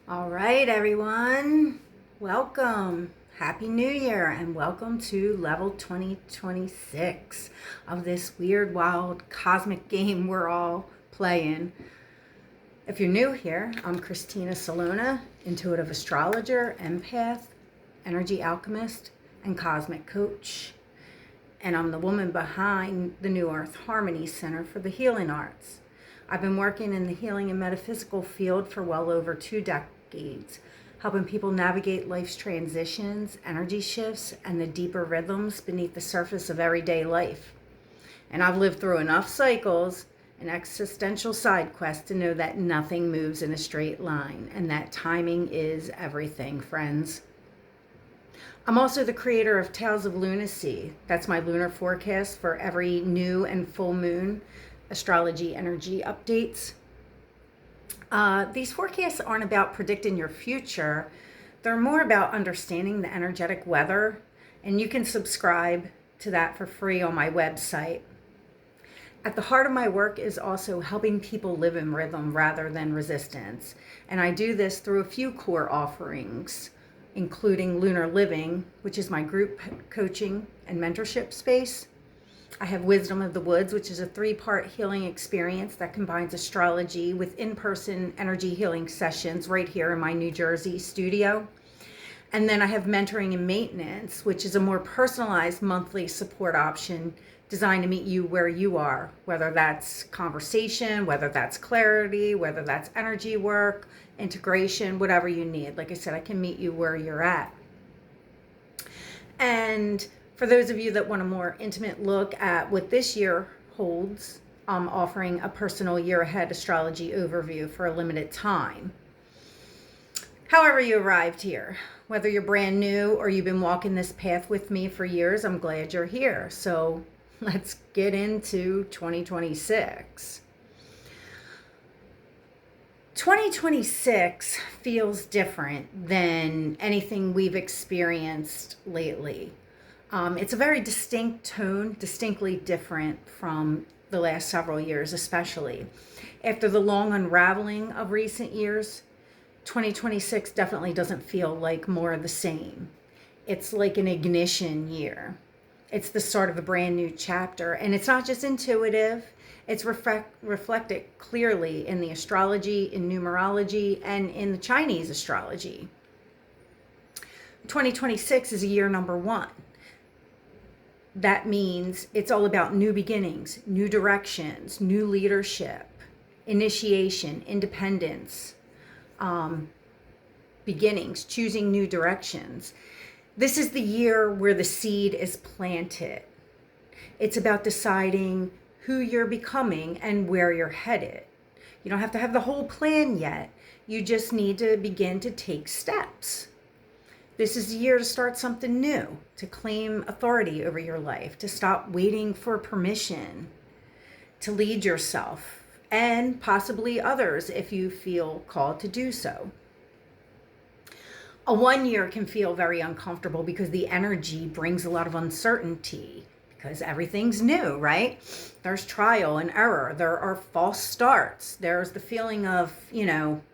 All right, everyone. Welcome. Happy New Year and welcome to level 2026 of this weird, wild, cosmic game we're all playing. If you're new here, I'm Christina Salona, intuitive astrologer, empath, energy alchemist, and cosmic coach. And I'm the woman behind the New Earth Harmony Center for the Healing Arts. I've been working in the healing and metaphysical field for well over 2 decades, helping people navigate life's transitions, energy shifts, and the deeper rhythms beneath the surface of everyday life. And I've lived through enough cycles and existential side quests to know that nothing moves in a straight line and that timing is everything, friends. I'm also the creator of Tales of Lunacy. That's my lunar forecast for every new and full moon astrology energy updates. These forecasts aren't about predicting your future. They're more about understanding the energetic weather, and you can subscribe to that for free on my website. At the heart of my work is also helping people live in rhythm rather than resistance. And I do this through a few core offerings, including Lunar Living, which is my group coaching and mentorship space. I have Wisdom of the Woods, which is a 3-part healing experience that combines astrology with in-person energy healing sessions right here in my New Jersey studio. And then I have Mentoring and Maintenance, which is a more personalized monthly support option designed to meet you where you are, whether that's conversation, whether that's clarity, whether that's energy work, integration, whatever you need. Like I said, I can meet you where you're at. And for those of you that want a more intimate look at what this year holds, I'm offering a personal year ahead astrology overview for a limited time. However you arrived here, whether you're brand new or you've been walking this path with me for years, I'm glad you're here. So let's get into 2026. 2026 feels different than anything we've experienced lately. It's a very distinct tone, distinctly different from the last several years, especially. After the long unraveling of recent years, 2026 definitely doesn't feel like more of the same. It's like an ignition year. It's the start of a brand new chapter, and it's not just intuitive. It's reflected clearly in the astrology, in numerology, and in the Chinese astrology. 2026 is a year number 1. That means it's all about new beginnings, new directions, new leadership, initiation, independence, beginnings, choosing new directions. This is the year where the seed is planted. It's about deciding who you're becoming and where you're headed. You don't have to have the whole plan yet. You just need to begin to take steps. This is the year to start something new, to claim authority over your life, to stop waiting for permission, to lead yourself and possibly others if you feel called to do so. A 1 year can feel very uncomfortable because the energy brings a lot of uncertainty because everything's new, right? There's trial and error. There are false starts. There's the feeling of,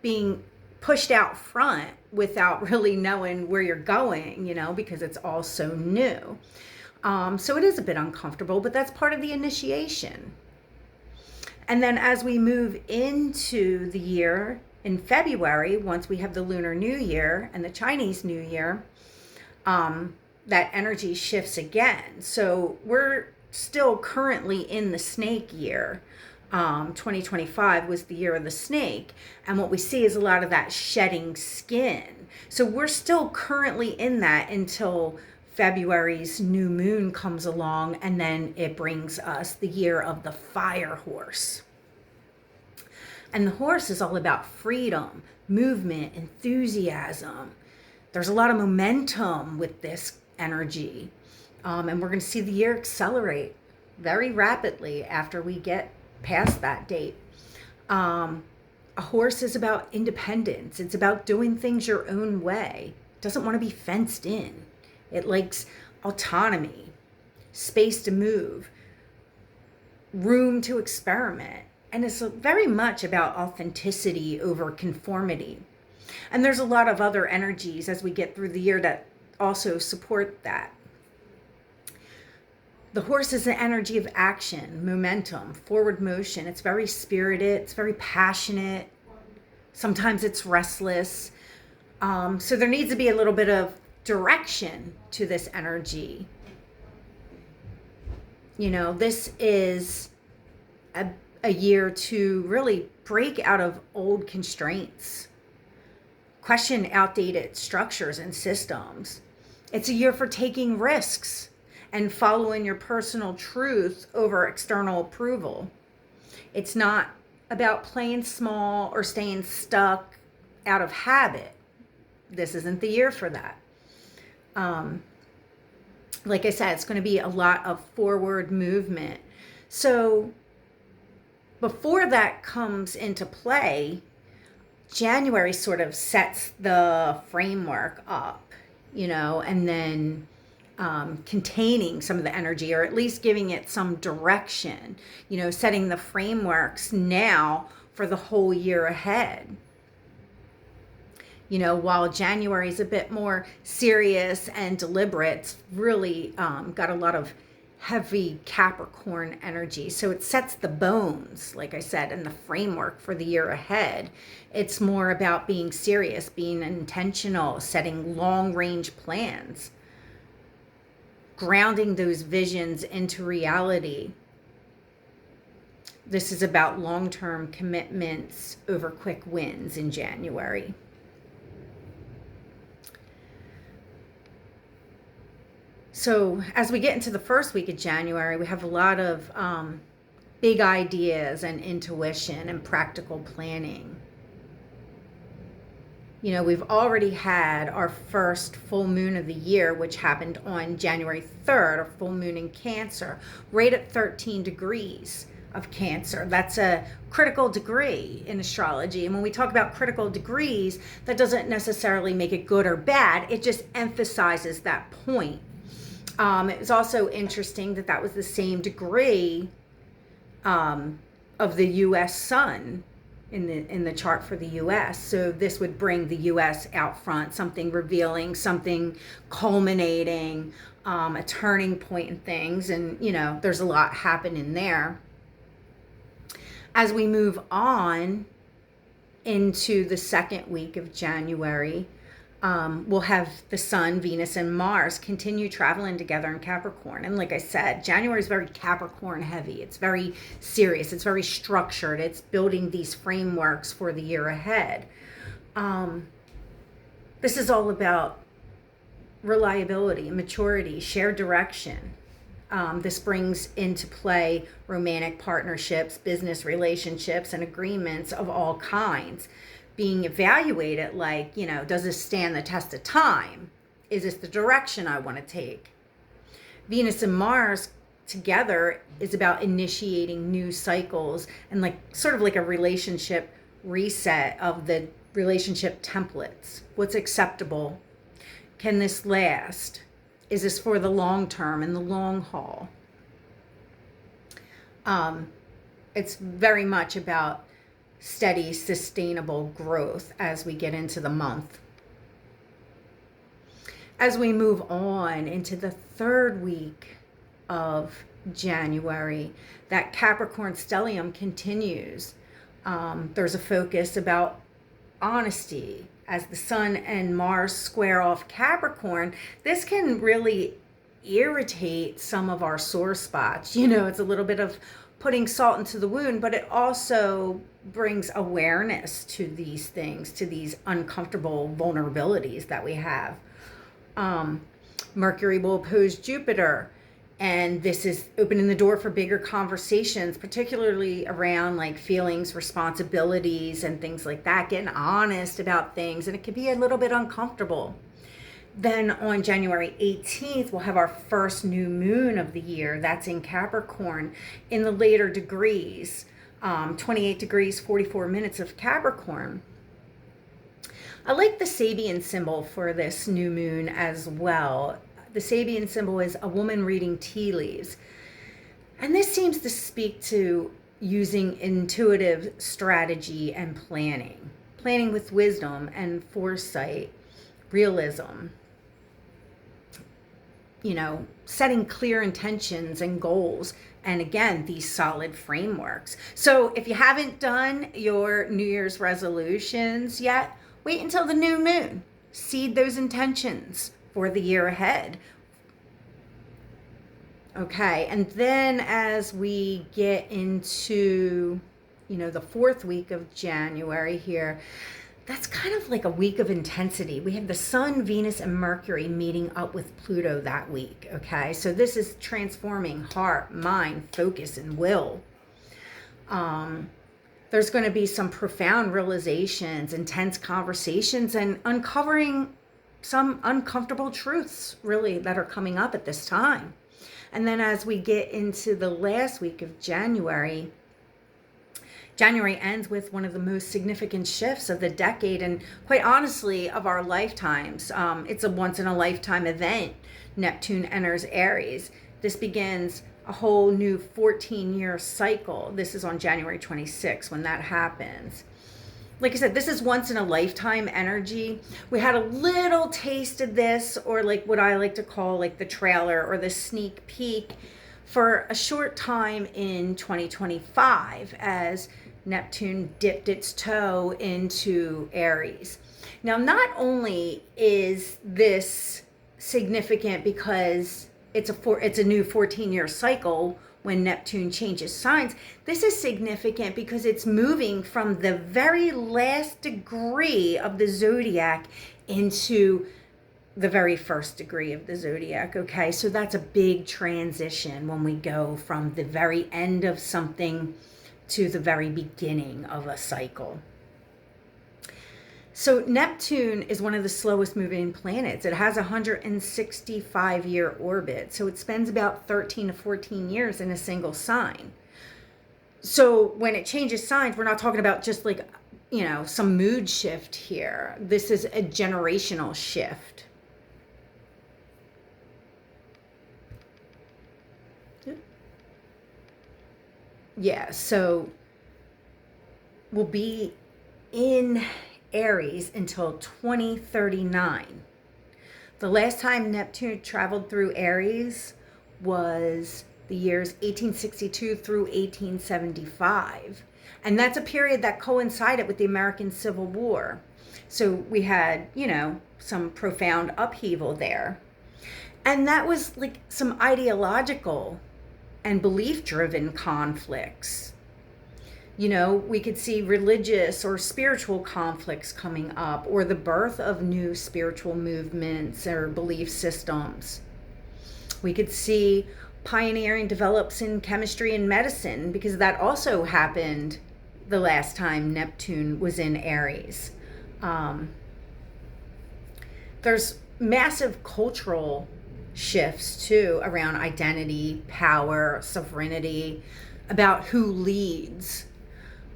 being pushed out front without really knowing where you're going, because it's all so new. So it is a bit uncomfortable, but that's part of the initiation. And then as we move into the year in February, once we have the Lunar New Year and the Chinese New Year, that energy shifts again. So we're still currently in the snake year. 2025 was the year of the snake, and what we see is a lot of that shedding skin. So we're still currently in that until February's new moon comes along, and then it brings us the year of the fire horse. And the horse is all about freedom, movement, enthusiasm. There's a lot of momentum with this energy, and we're going to see the year accelerate very rapidly after we get past that date. A horse is about independence. It's about doing things your own way. It doesn't want to be fenced in. It likes autonomy, space to move, room to experiment. And it's very much about authenticity over conformity. And there's a lot of other energies as we get through the year that also support that. The horse is the energy of action, momentum, forward motion. It's very spirited, it's very passionate. Sometimes it's restless. So there needs to be a little bit of direction to this energy. This is a year to really break out of old constraints, question outdated structures and systems. It's a year for taking risks and following your personal truth over external approval. It's not about playing small or staying stuck out of habit. This isn't the year for that. Like I said, it's going to be a lot of forward movement. So before that comes into play, January sort of sets the framework up, and then containing some of the energy, or at least giving it some direction, setting the frameworks now for the whole year ahead. While January is a bit more serious and deliberate, it's really got a lot of heavy Capricorn energy. So it sets the bones, like I said, and the framework for the year ahead. It's more about being serious, being intentional, setting long-range plans, grounding those visions into reality. This is about long-term commitments over quick wins in January. So as we get into the first week of January, we have a lot of big ideas and intuition and practical planning. We've already had our first full moon of the year, which happened on January 3rd, a full moon in Cancer, right at 13 degrees of Cancer. That's a critical degree in astrology. And when we talk about critical degrees, that doesn't necessarily make it good or bad. It just emphasizes that point. It was also interesting that was the same degree of the U.S. sun in the chart for the U.S. So this would bring the U.S. out front, something revealing, something culminating, a turning point in things. And, there's a lot happening there. As we move on into the second week of January, we'll have the sun, Venus, and Mars continue traveling together in Capricorn. And like I said, January is very Capricorn heavy. It's very serious. It's very structured. It's building these frameworks for the year ahead. This is all about reliability, maturity, shared direction. This brings into play romantic partnerships, business relationships, and agreements of all kinds. Being evaluated like, does this stand the test of time? Is this the direction I want to take? Venus and Mars together is about initiating new cycles and sort of like a relationship reset of the relationship templates. What's acceptable? Can this last? Is this for the long term and the long haul? It's very much about steady, sustainable growth as we get into the month. As we move on into the third week of January, that Capricorn stellium continues. There's a focus about honesty. As the sun and Mars square off Capricorn, this can really irritate some of our sore spots. It's a little bit of putting salt into the wound, but it also brings awareness to these things, to these uncomfortable vulnerabilities that we have. Mercury will oppose Jupiter, and this is opening the door for bigger conversations, particularly around feelings, responsibilities, and things like that, getting honest about things, and it can be a little bit uncomfortable. Then on January 18th, we'll have our first new moon of the year. That's in Capricorn in the later degrees, 28 degrees, 44 minutes of Capricorn. I like the Sabian symbol for this new moon as well. The Sabian symbol is a woman reading tea leaves. And this seems to speak to using intuitive strategy and planning. planning with wisdom and foresight, realism, setting clear intentions and goals. And again, these solid frameworks. So if you haven't done your New Year's resolutions yet, wait until the new moon. Seed those intentions for the year ahead. Okay, and then as we get into, the fourth week of January here, that's kind of like a week of intensity. We have the Sun, Venus, and Mercury meeting up with Pluto that week, okay? So this is transforming heart, mind, focus, and will. There's going to be some profound realizations, intense conversations, and uncovering some uncomfortable truths, really, that are coming up at this time. And then as we get into the last week of January ends with one of the most significant shifts of the decade and, quite honestly, of our lifetimes. It's a once-in-a-lifetime event. Neptune enters Aries. This begins a whole new 14-year cycle. This is on January 26th when that happens. Like I said, this is once-in-a-lifetime energy. We had a little taste of this, or like what I like to call like the trailer or the sneak peek, for a short time in 2025 as Neptune dipped its toe into Aries. Now, not only is this significant because it's a new 14-year cycle when Neptune changes signs, this is significant because it's moving from the very last degree of the zodiac into the very first degree of the zodiac, okay? So that's a big transition when we go from the very end of something to the very beginning of a cycle. So Neptune is one of the slowest moving planets. It has a 165-year orbit, so it spends about 13 to 14 years in a single sign. So when it changes signs, we're not talking about just like, some mood shift here. This is a generational shift. Yeah, so we'll be in Aries until 2039. The last time Neptune traveled through Aries was the years 1862 through 1875. And that's a period that coincided with the American Civil War. So we had, some profound upheaval there. And that was like some ideological and belief-driven conflicts. We could see religious or spiritual conflicts coming up, or the birth of new spiritual movements or belief systems. We could see pioneering develops in chemistry and medicine, because that also happened the last time Neptune was in Aries. There's massive cultural shifts too around identity, power, sovereignty, about who leads.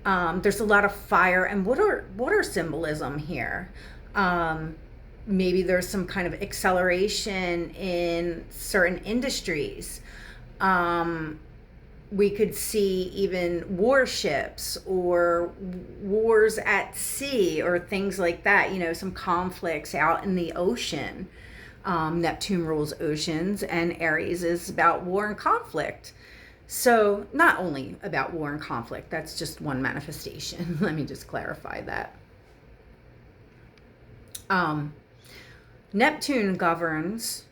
There's a lot of fire and water symbolism here. Maybe there's some kind of acceleration in certain industries. We could see even warships or wars at sea or things like that, some conflicts out in the ocean. Neptune rules oceans, and Aries is about war and conflict. So not only about war and conflict, that's just one manifestation. Let me just clarify that. Neptune governs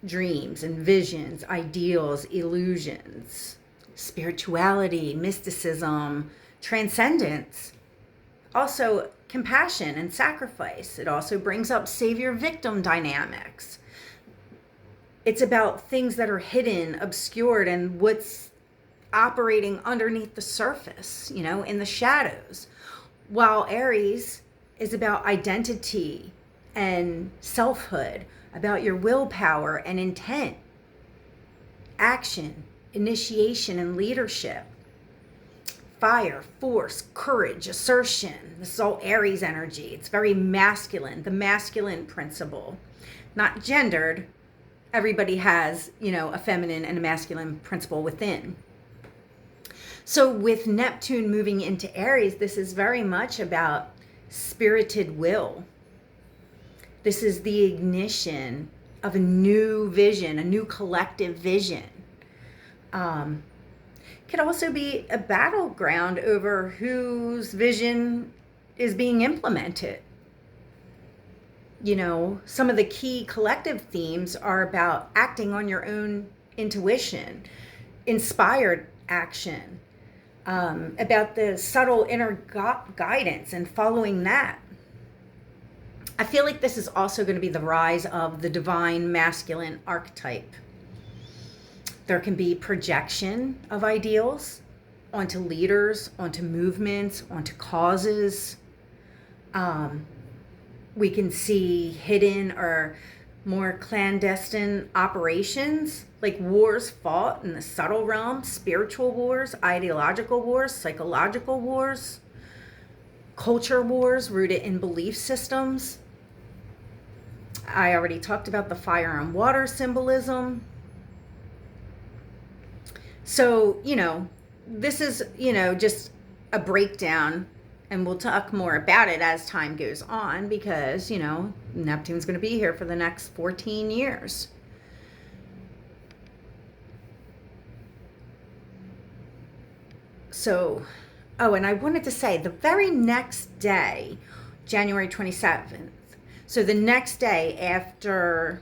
dreams and visions, ideals, illusions, spirituality, mysticism, transcendence. Also compassion and sacrifice. It also brings up savior-victim dynamics. It's about things that are hidden, obscured, and what's operating underneath the surface, in the shadows. While Aries is about identity and selfhood, about your willpower and intent, action, initiation, and leadership. Fire, force, courage, assertion. This is all Aries energy. It's very masculine, the masculine principle. Not gendered. Everybody has, a feminine and a masculine principle within. So with Neptune moving into Aries, this is very much about spirited will. This is the ignition of a new vision, a new collective vision. Could also be a battleground over whose vision is being implemented. You know, some of the key collective themes are about acting on your own intuition, inspired action, about the subtle inner guidance and following that. I feel like this is also going to be the rise of the divine masculine archetype. There can be projection of ideals onto leaders, onto movements, onto causes. We can see hidden or more clandestine operations, like wars fought in the subtle realm, spiritual wars, ideological wars, psychological wars, culture wars rooted in belief systems. I already talked about the fire and water symbolism. So, you know, this is, you know, just a breakdown, and we'll talk more about it as time goes on because, you know, Neptune's going to be here for the next 14 years. So, oh, and I wanted to say the very next day, January 27th, so the next day after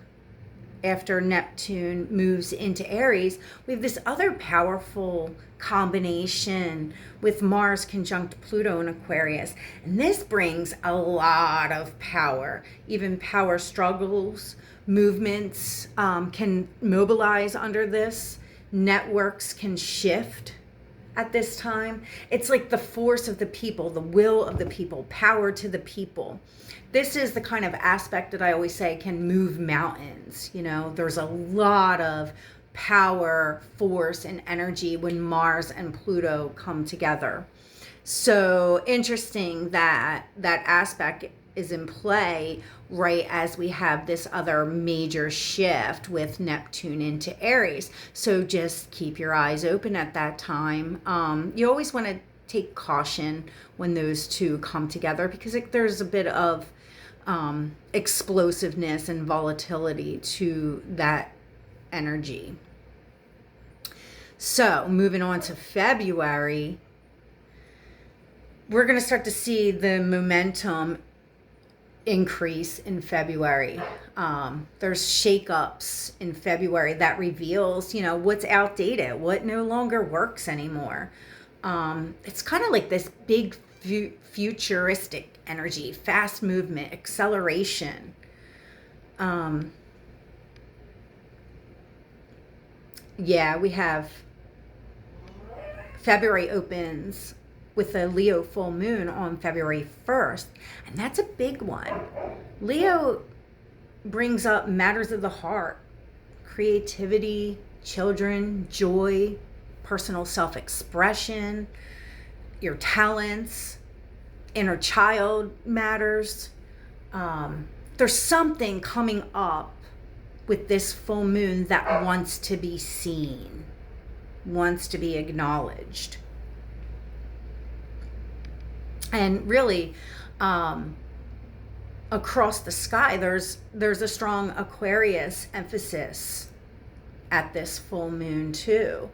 Neptune moves into Aries, we have this other powerful combination with Mars conjunct Pluto in Aquarius. And this brings a lot of power, even power struggles, movements can mobilize under this, networks can shift at this time. It's like the force of the people, the will of the people, power to the people. This is the kind of aspect that I always say can move mountains. You know, there's a lot of power, force, and energy when Mars and Pluto come together. So interesting that that aspect is in play right as we have this other major shift with Neptune into Aries. So just keep your eyes open at that time. You always want to take caution when those two come together because there's a bit of explosiveness and volatility to that energy. So moving on to February, we're going to start to see the momentum increase in February. There's shakeups in February that reveals, you know, what's outdated, what no longer works anymore. It's kind of like this big futuristic energy, fast movement, acceleration. Yeah, we have February opens with a Leo full moon on February 1st, and that's a big one. Leo brings up matters of the heart, creativity, children, joy, personal self-expression, your talents, inner child matters. There's something coming up with this full moon that wants to be seen, wants to be acknowledged. And really, across the sky, there's a strong Aquarius emphasis at this full moon too.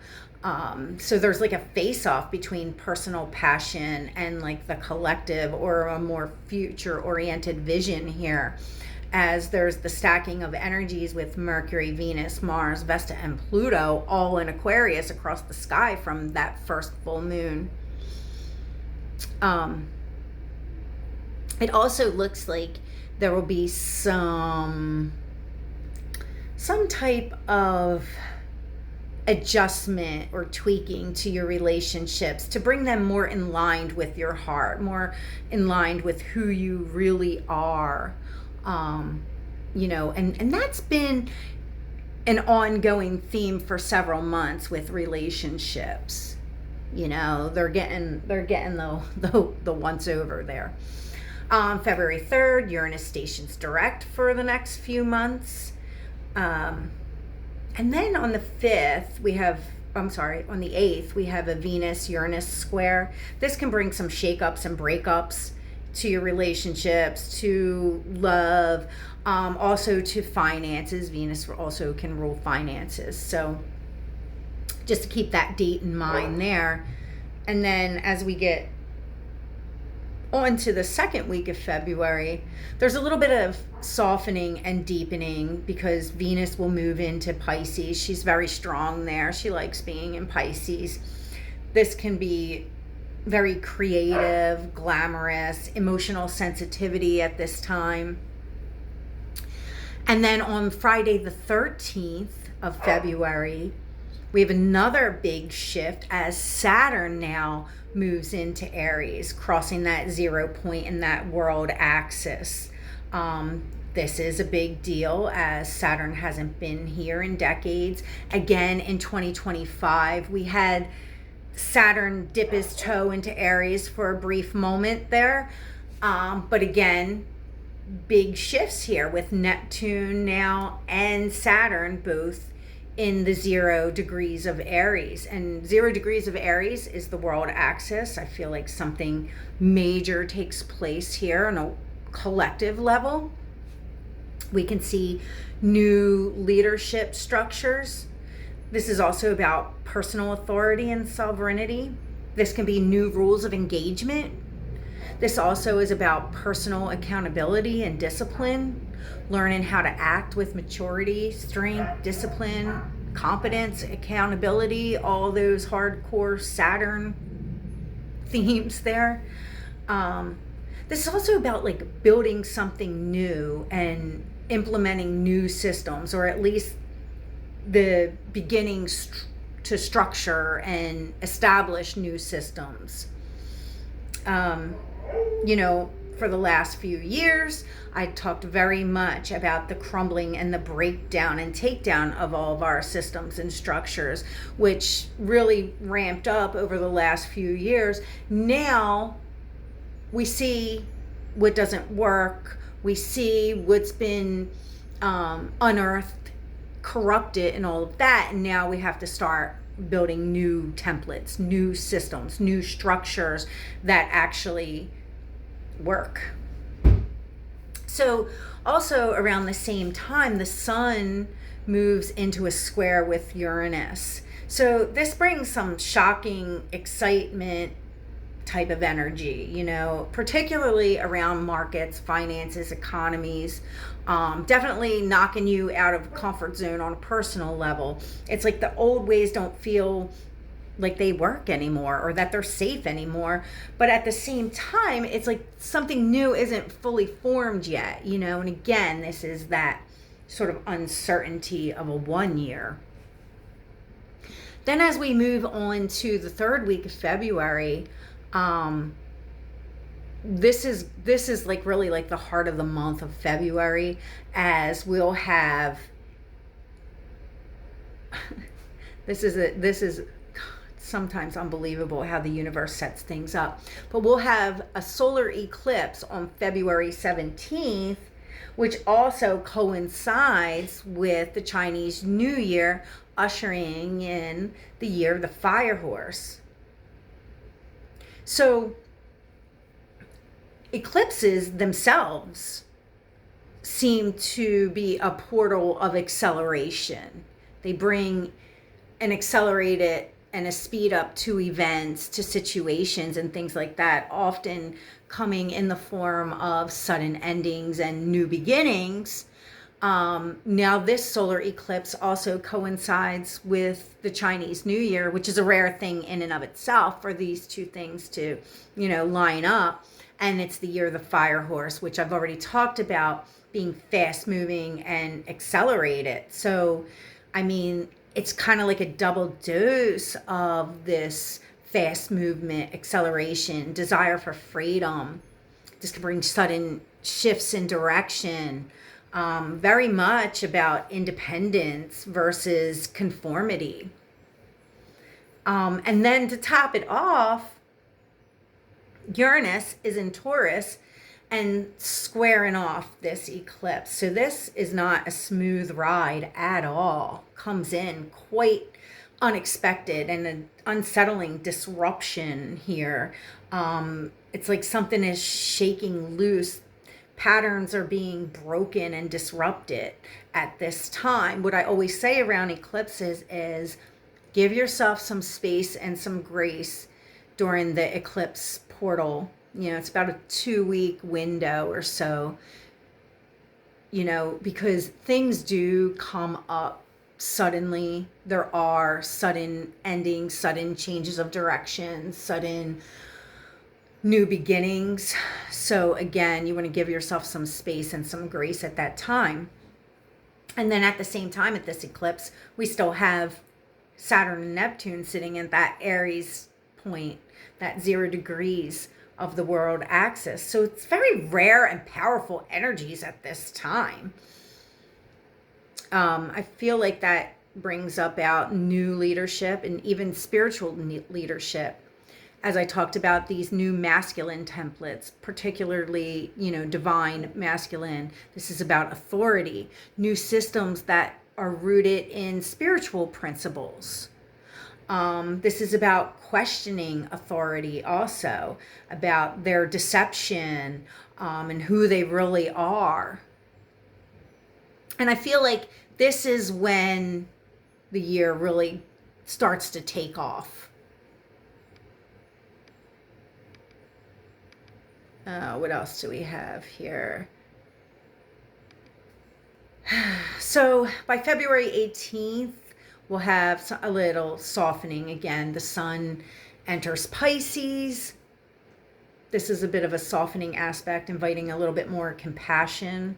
So there's like a face-off between personal passion and like the collective or a more future-oriented vision here, as there's the stacking of energies with Mercury, Venus, Mars, Vesta, and Pluto all in Aquarius across the sky from that first full moon. It also looks like there will be some type of adjustment or tweaking to your relationships to bring them more in line with your heart, more in line with who you really are. You know, and that's been an ongoing theme for several months with relationships. You know, they're getting the once over there. February 3rd, Uranus stations direct for the next few months. And then on the 5th, on the 8th, we have a Venus-Uranus square. This can bring some shakeups and breakups. to your relationships, to love, also to finances. Venus also can rule finances. So just to keep that date in mind there. And then as we get on to the second week of February, there's a little bit of softening and deepening because Venus will move into Pisces. She's very strong there. She likes being in Pisces. This can be very creative, glamorous, emotional sensitivity at this time. And then on Friday the 13th of February, we have another big shift as Saturn now moves into Aries, crossing that 0 point in that world axis. This is a big deal as Saturn hasn't been here in decades. Again, in 2025, we had Saturn dip his toe into Aries for a brief moment there. But again, big shifts here with Neptune now and Saturn both in the 0 degrees of Aries. And 0 degrees of Aries is the world axis. I feel like something major takes place here on a collective level. We can see new leadership structures. This is also about personal authority and sovereignty. This can be new rules of engagement. This also is about personal accountability and discipline, learning how to act with maturity, strength, discipline, competence, accountability, all those hardcore Saturn themes there. This is also about like building something new and implementing new systems, or at least the beginnings to structure and establish new systems. For the last few years, I talked very much about the crumbling and the breakdown and takedown of all of our systems and structures, which really ramped up over the last few years. Now we see what doesn't work. We see what's been unearthed, corrupted, and all of that. And now we have to start building new templates, new systems, new structures that actually work. So also around the same time, the sun moves into a square with Uranus. So this brings some shocking excitement type of energy, particularly around markets, finances, economies, definitely knocking you out of comfort zone on a personal level. It's like the old ways don't feel like they work anymore or that they're safe anymore. But at the same time, it's like something new isn't fully formed yet, and again, this is that sort of uncertainty of a 1 year. Then as we move on to the third week of February, this is like really like the heart of the month of February, as we'll have this is sometimes unbelievable how the universe sets things up, but we'll have a solar eclipse on February 17th, which also coincides with the Chinese New Year, ushering in the year of the fire horse. So eclipses themselves seem to be a portal of acceleration. They bring an accelerated and a speed up to events, to situations and things like that, often coming in the form of sudden endings and new beginnings. Now this solar eclipse also coincides with the Chinese New Year, which is a rare thing in and of itself for these two things to, line up. And it's the year of the fire horse, which I've already talked about being fast moving and accelerated. So, it's kind of like a double dose of this fast movement, acceleration, desire for freedom. This can bring sudden shifts in direction. Very much about independence versus conformity. And then to top it off, Uranus is in Taurus and squaring off this eclipse. So this is not a smooth ride at all. Comes in quite unexpected and an unsettling disruption here. It's like something is shaking loose. Patterns are being broken and disrupted at this time. What I always say around eclipses is give yourself some space and some grace during the eclipse portal. It's about a 2-week window or so, because things do come up suddenly. There are sudden endings, sudden changes of direction, sudden new beginnings. So again, you want to give yourself some space and some grace at that time. And then at the same time, at this eclipse, we still have Saturn and Neptune sitting at that Aries point, that 0 degrees of the world axis. So it's very rare and powerful energies at this time. I feel like that brings about new leadership and even spiritual leadership. As I talked about these new masculine templates, particularly, divine masculine. This is about authority, new systems that are rooted in spiritual principles. This is about questioning authority also, about their deception, and who they really are. And I feel like this is when the year really starts to take off. What else do we have here? So by February 18th, we'll have a little softening again. The sun enters Pisces. This is a bit of a softening aspect, inviting a little bit more compassion.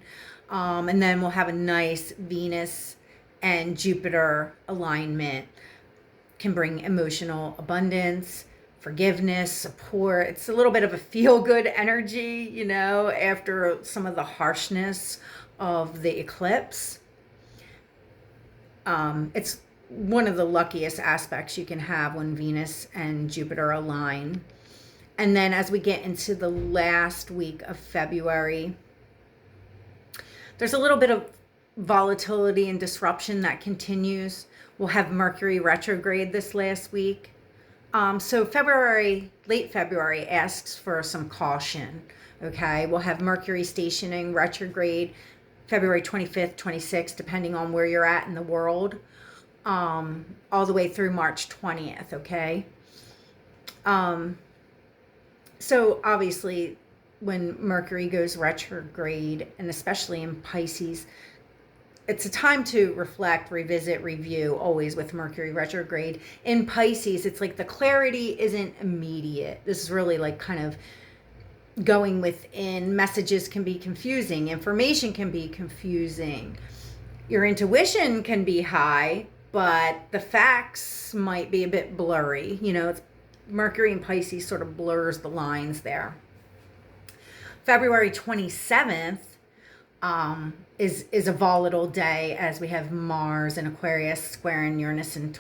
And then we'll have a nice Venus and Jupiter alignment. Can bring emotional abundance, forgiveness, support. It's a little bit of a feel-good energy, after some of the harshness of the eclipse. It's one of the luckiest aspects you can have when Venus and Jupiter align. And then as we get into the last week of February, there's a little bit of volatility and disruption that continues. We'll have Mercury retrograde this last week. So late February asks for some caution. Okay, we'll have Mercury stationing retrograde February 25th, 26th, depending on where you're at in the world, all the way through March 20th. Okay. So obviously, when Mercury goes retrograde, and especially in Pisces, it's a time to reflect, revisit, review, always with Mercury retrograde. In Pisces, it's like the clarity isn't immediate. This is really like kind of going within. Messages can be confusing. Information can be confusing. Your intuition can be high, but the facts might be a bit blurry. It's Mercury in Pisces sort of blurs the lines there. February 27th is a volatile day, as we have Mars in Aquarius squaring Uranus and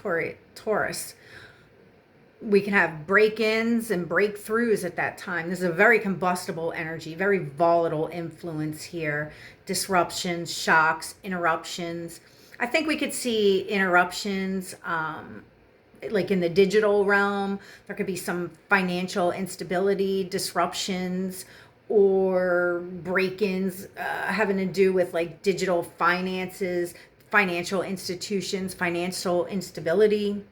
Taurus. We can have break-ins and breakthroughs at that time. This is a very combustible energy, very volatile influence here. Disruptions, shocks, interruptions. I think we could see interruptions like in the digital realm. There could be some financial instability, disruptions, or break-ins having to do with like digital finances, financial institutions, financial instability.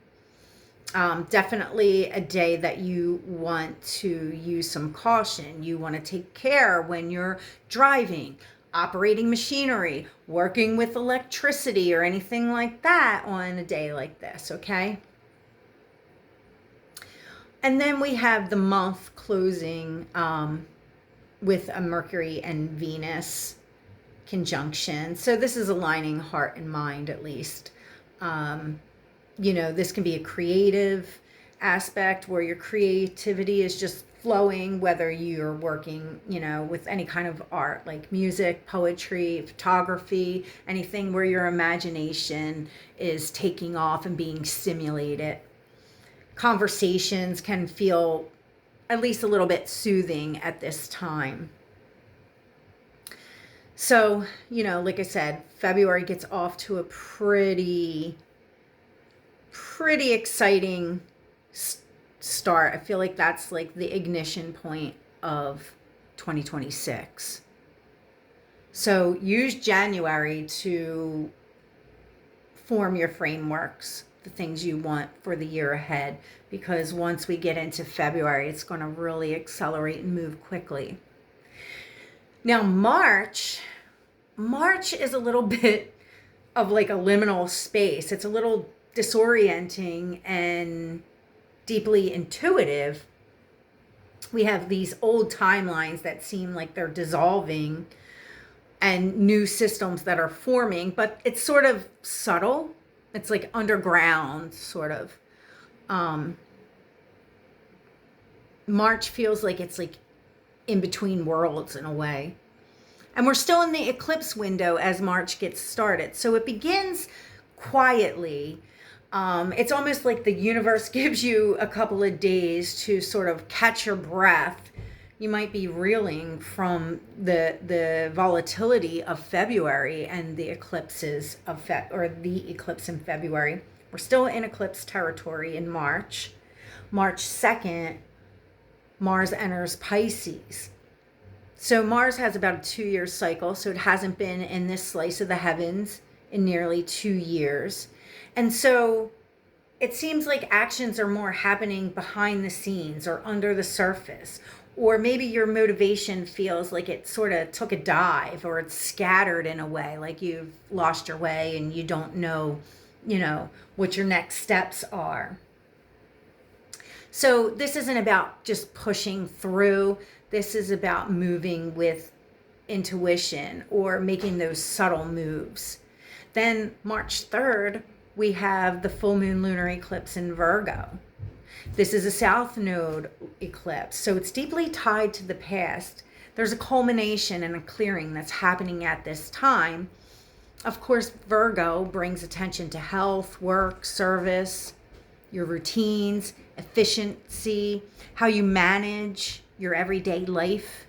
Definitely a day that you want to use some caution. You want to take care when you're driving, operating machinery, working with electricity or anything like that on a day like this, okay? And then we have the month closing with a Mercury and Venus conjunction. So this is aligning heart and mind, at least. This can be a creative aspect where your creativity is just flowing, whether you're working, with any kind of art, like music, poetry, photography, anything where your imagination is taking off and being stimulated. Conversations can feel at least a little bit soothing at this time. So, like I said, February gets off to a pretty pretty exciting start. I feel like that's like the ignition point of 2026. So use January to form your frameworks, the things you want for the year ahead, because once we get into February, it's going to really accelerate and move quickly. Now, March is a little bit of like a liminal space. It's a little disorienting and deeply intuitive. We have these old timelines that seem like they're dissolving and new systems that are forming, but it's sort of subtle. It's like underground, sort of. March feels like it's like in between worlds in a way. And we're still in the eclipse window as March gets started. So it begins quietly. It's almost like the universe gives you a couple of days to sort of catch your breath. You might be reeling from the volatility of February and the eclipses of the eclipse in February. We're still in eclipse territory in March. March 2nd, Mars enters Pisces. So Mars has about a 2-year cycle, so it hasn't been in this slice of the heavens in nearly 2 years. And so it seems like actions are more happening behind the scenes or under the surface. Or maybe your motivation feels like it sort of took a dive, or it's scattered in a way, like you've lost your way and you don't know, what your next steps are. So this isn't about just pushing through. This is about moving with intuition or making those subtle moves. Then March 3rd, we have the full moon lunar eclipse in Virgo. This is a South Node eclipse, so it's deeply tied to the past. There's a culmination and a clearing that's happening at this time. Of course, Virgo brings attention to health, work, service, your routines, efficiency, how you manage your everyday life.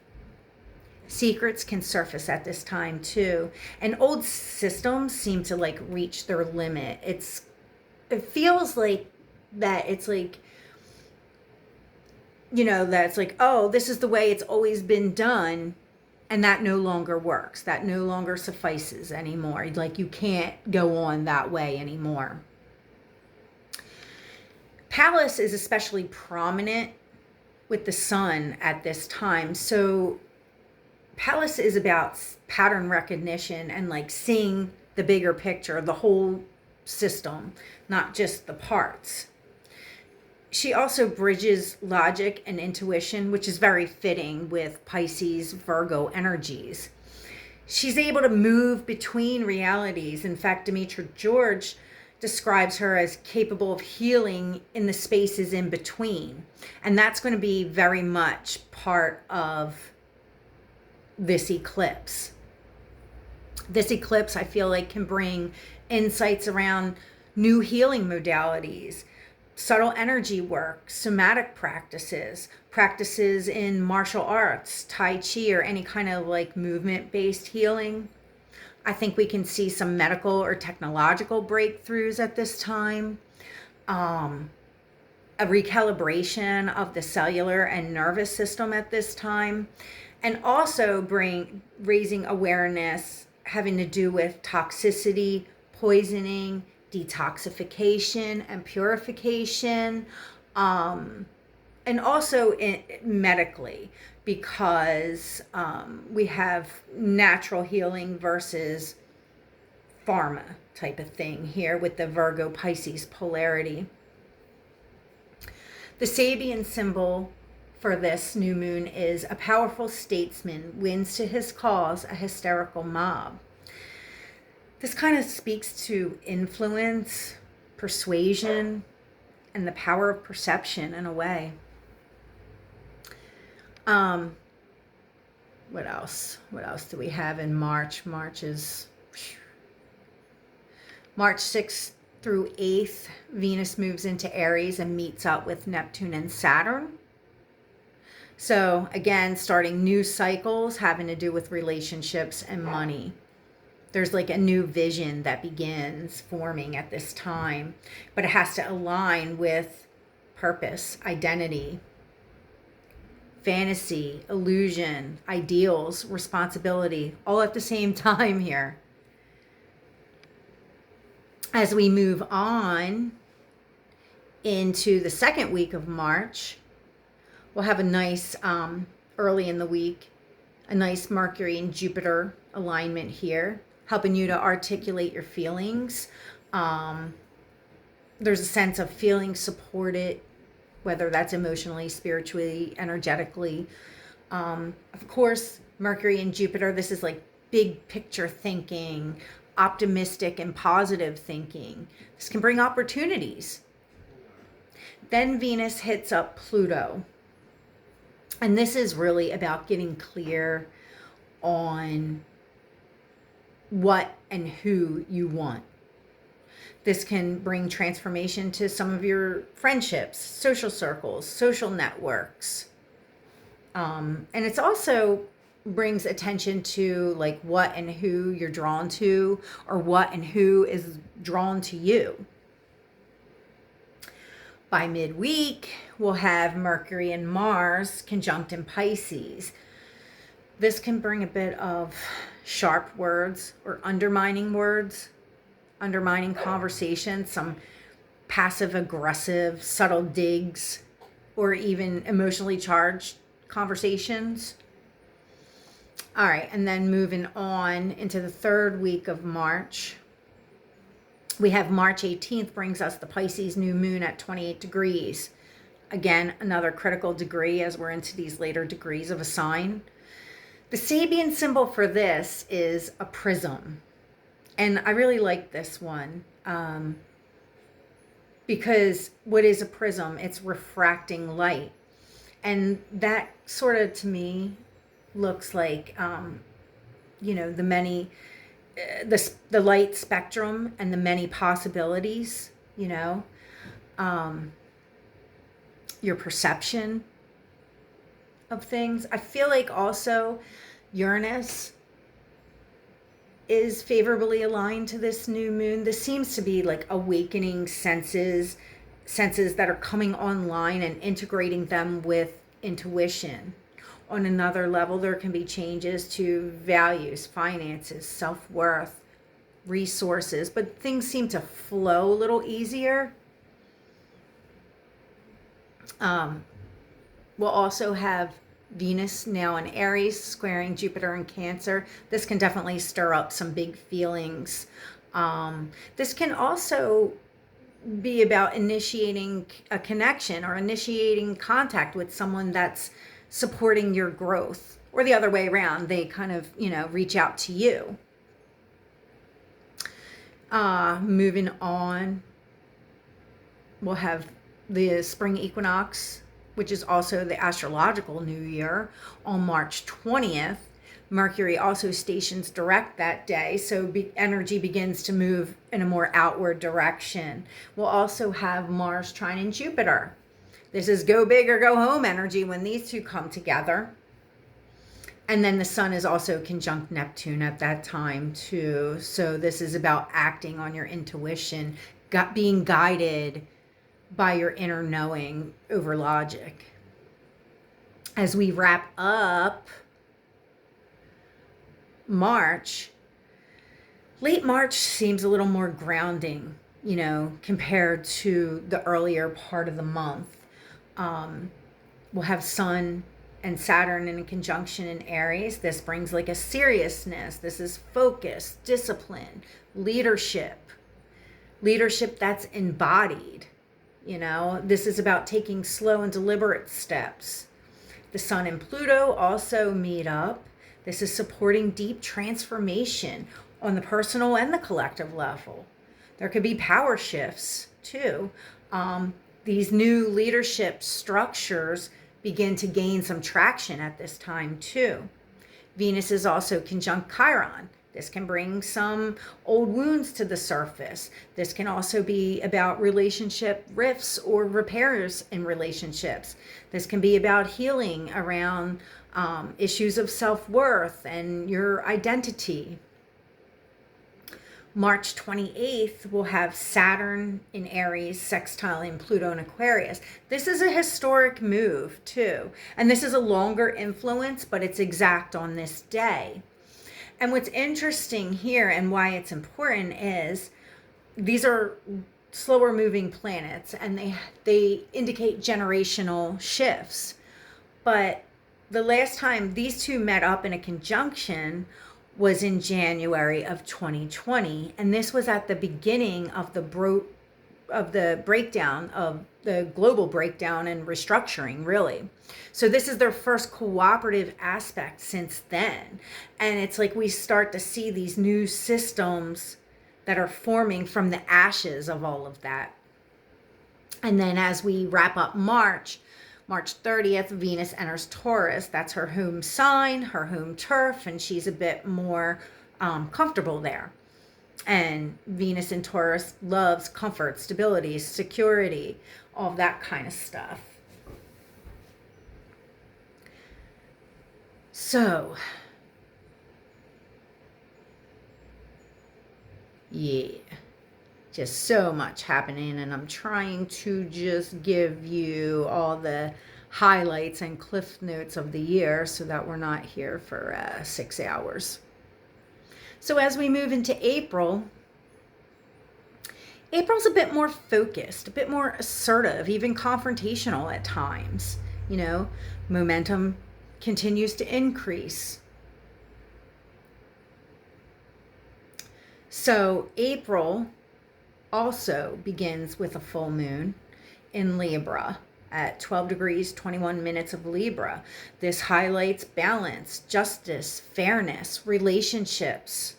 Secrets can surface at this time too. And old systems seem to like reach their limit. It feels like that it's like, that it's like, oh, this is the way it's always been done. And that no longer works. That no longer suffices anymore. Like you can't go on that way anymore. Pallas is especially prominent with the sun at this time. So Pallas is about pattern recognition and like seeing the bigger picture, the whole system, not just the parts. She also bridges logic and intuition, which is very fitting with Pisces, Virgo energies. She's able to move between realities. In fact, Demetra George describes her as capable of healing in the spaces in between. And that's going to be very much part of this eclipse. This eclipse, I feel like, can bring insights around new healing modalities, subtle energy work, somatic practices in martial arts, Tai Chi, or any kind of like movement-based healing. I think we can see some medical or technological breakthroughs at this time. A recalibration of the cellular and nervous system at this time. And also raising awareness having to do with toxicity, poisoning, detoxification, and purification. And also medically, because we have natural healing versus pharma type of thing here with the Virgo Pisces polarity. The Sabian symbol for this new moon is a powerful statesman wins to his cause a hysterical mob. This kind of speaks to influence, persuasion, and the power of perception in a way. What else? What else do we have in March? March 6th through 8th, Venus moves into Aries and meets up with Neptune and Saturn. So again, starting new cycles having to do with relationships and money. There's like a new vision that begins forming at this time, but it has to align with purpose, identity, fantasy, illusion, ideals, responsibility, all at the same time here. As we move on into the second week of March, we'll have a nice, early in the week, a nice Mercury and Jupiter alignment here, helping you to articulate your feelings. There's a sense of feeling supported, whether that's emotionally, spiritually, energetically. Of course, Mercury and Jupiter, this is like big picture thinking, optimistic and positive thinking. This can bring opportunities. Then Venus hits up Pluto. And this is really about getting clear on what and who you want. This can bring transformation to some of your friendships, social circles, social networks. And it's also brings attention to like what and who you're drawn to, or what and who is drawn to you. By midweek, we'll have Mercury and Mars conjunct in Pisces. This can bring a bit of sharp words or undermining words, undermining conversations, some passive aggressive, subtle digs, or even emotionally charged conversations. All right, and then moving on into the third week of March, we have March 18th brings us the Pisces new moon at 28 degrees. Again, another critical degree as we're into these later degrees of a sign. The Sabian symbol for this is a prism. And I really like this one because what is a prism? It's refracting light. And that sort of, to me, looks like, the many... the light spectrum and the many possibilities, your perception of things. I feel like also Uranus is favorably aligned to this new moon. This seems to be like awakening senses that are coming online and integrating them with intuition. On another level, there can be changes to values, finances, self-worth, resources, but things seem to flow a little easier. We'll also have Venus now in Aries, squaring Jupiter in Cancer. This can definitely stir up some big feelings. This can also be about initiating a connection or initiating contact with someone that's supporting your growth, or the other way around, they kind of reach out to you. Moving on, we'll have the spring equinox, which is also the astrological new year, on March 20th. Mercury also stations direct that day, so energy begins to move in a more outward direction. We'll also have Mars trining Jupiter. This is go big or go home energy when these two come together. And then the sun is also conjunct Neptune at that time too. So this is about acting on your intuition, being guided by your inner knowing over logic. As we wrap up March, late March seems a little more grounding, compared to the earlier part of the month. We'll have Sun and Saturn in a conjunction in Aries. This brings like a seriousness. This is focus, discipline, leadership that's embodied. This is about taking slow and deliberate steps. The Sun and Pluto also meet up. This is supporting deep transformation on the personal and the collective level. There could be power shifts too. These new leadership structures begin to gain some traction at this time too. Venus is also conjunct Chiron. This can bring some old wounds to the surface. This can also be about relationship rifts or repairs in relationships. This can be about healing around issues of self-worth and your identity. March 28th, we'll have Saturn in Aries, sextiling Pluto in Aquarius. This is a historic move too. And this is a longer influence, but it's exact on this day. And what's interesting here and why it's important is these are slower moving planets and they indicate generational shifts. But the last time these two met up in a conjunction was in January of 2020, and this was at the beginning of the breakdown of the global breakdown and restructuring, really. So this is their first cooperative aspect since then, and it's like we start to see these new systems that are forming from the ashes of all of that. And then as we wrap up March 30th, Venus enters Taurus. That's her home sign, her home turf, and she's a bit more comfortable there. And Venus in Taurus loves comfort, stability, security, all that kind of stuff. So, yeah. Just so much happening, and I'm trying to just give you all the highlights and cliff notes of the year so that we're not here for 6 hours. So as we move into April's a bit more focused, a bit more assertive, even confrontational at times. You know, momentum continues to increase. So April also begins with a full moon in Libra at 12 degrees, 21 minutes of Libra. This highlights balance, justice, fairness, relationships.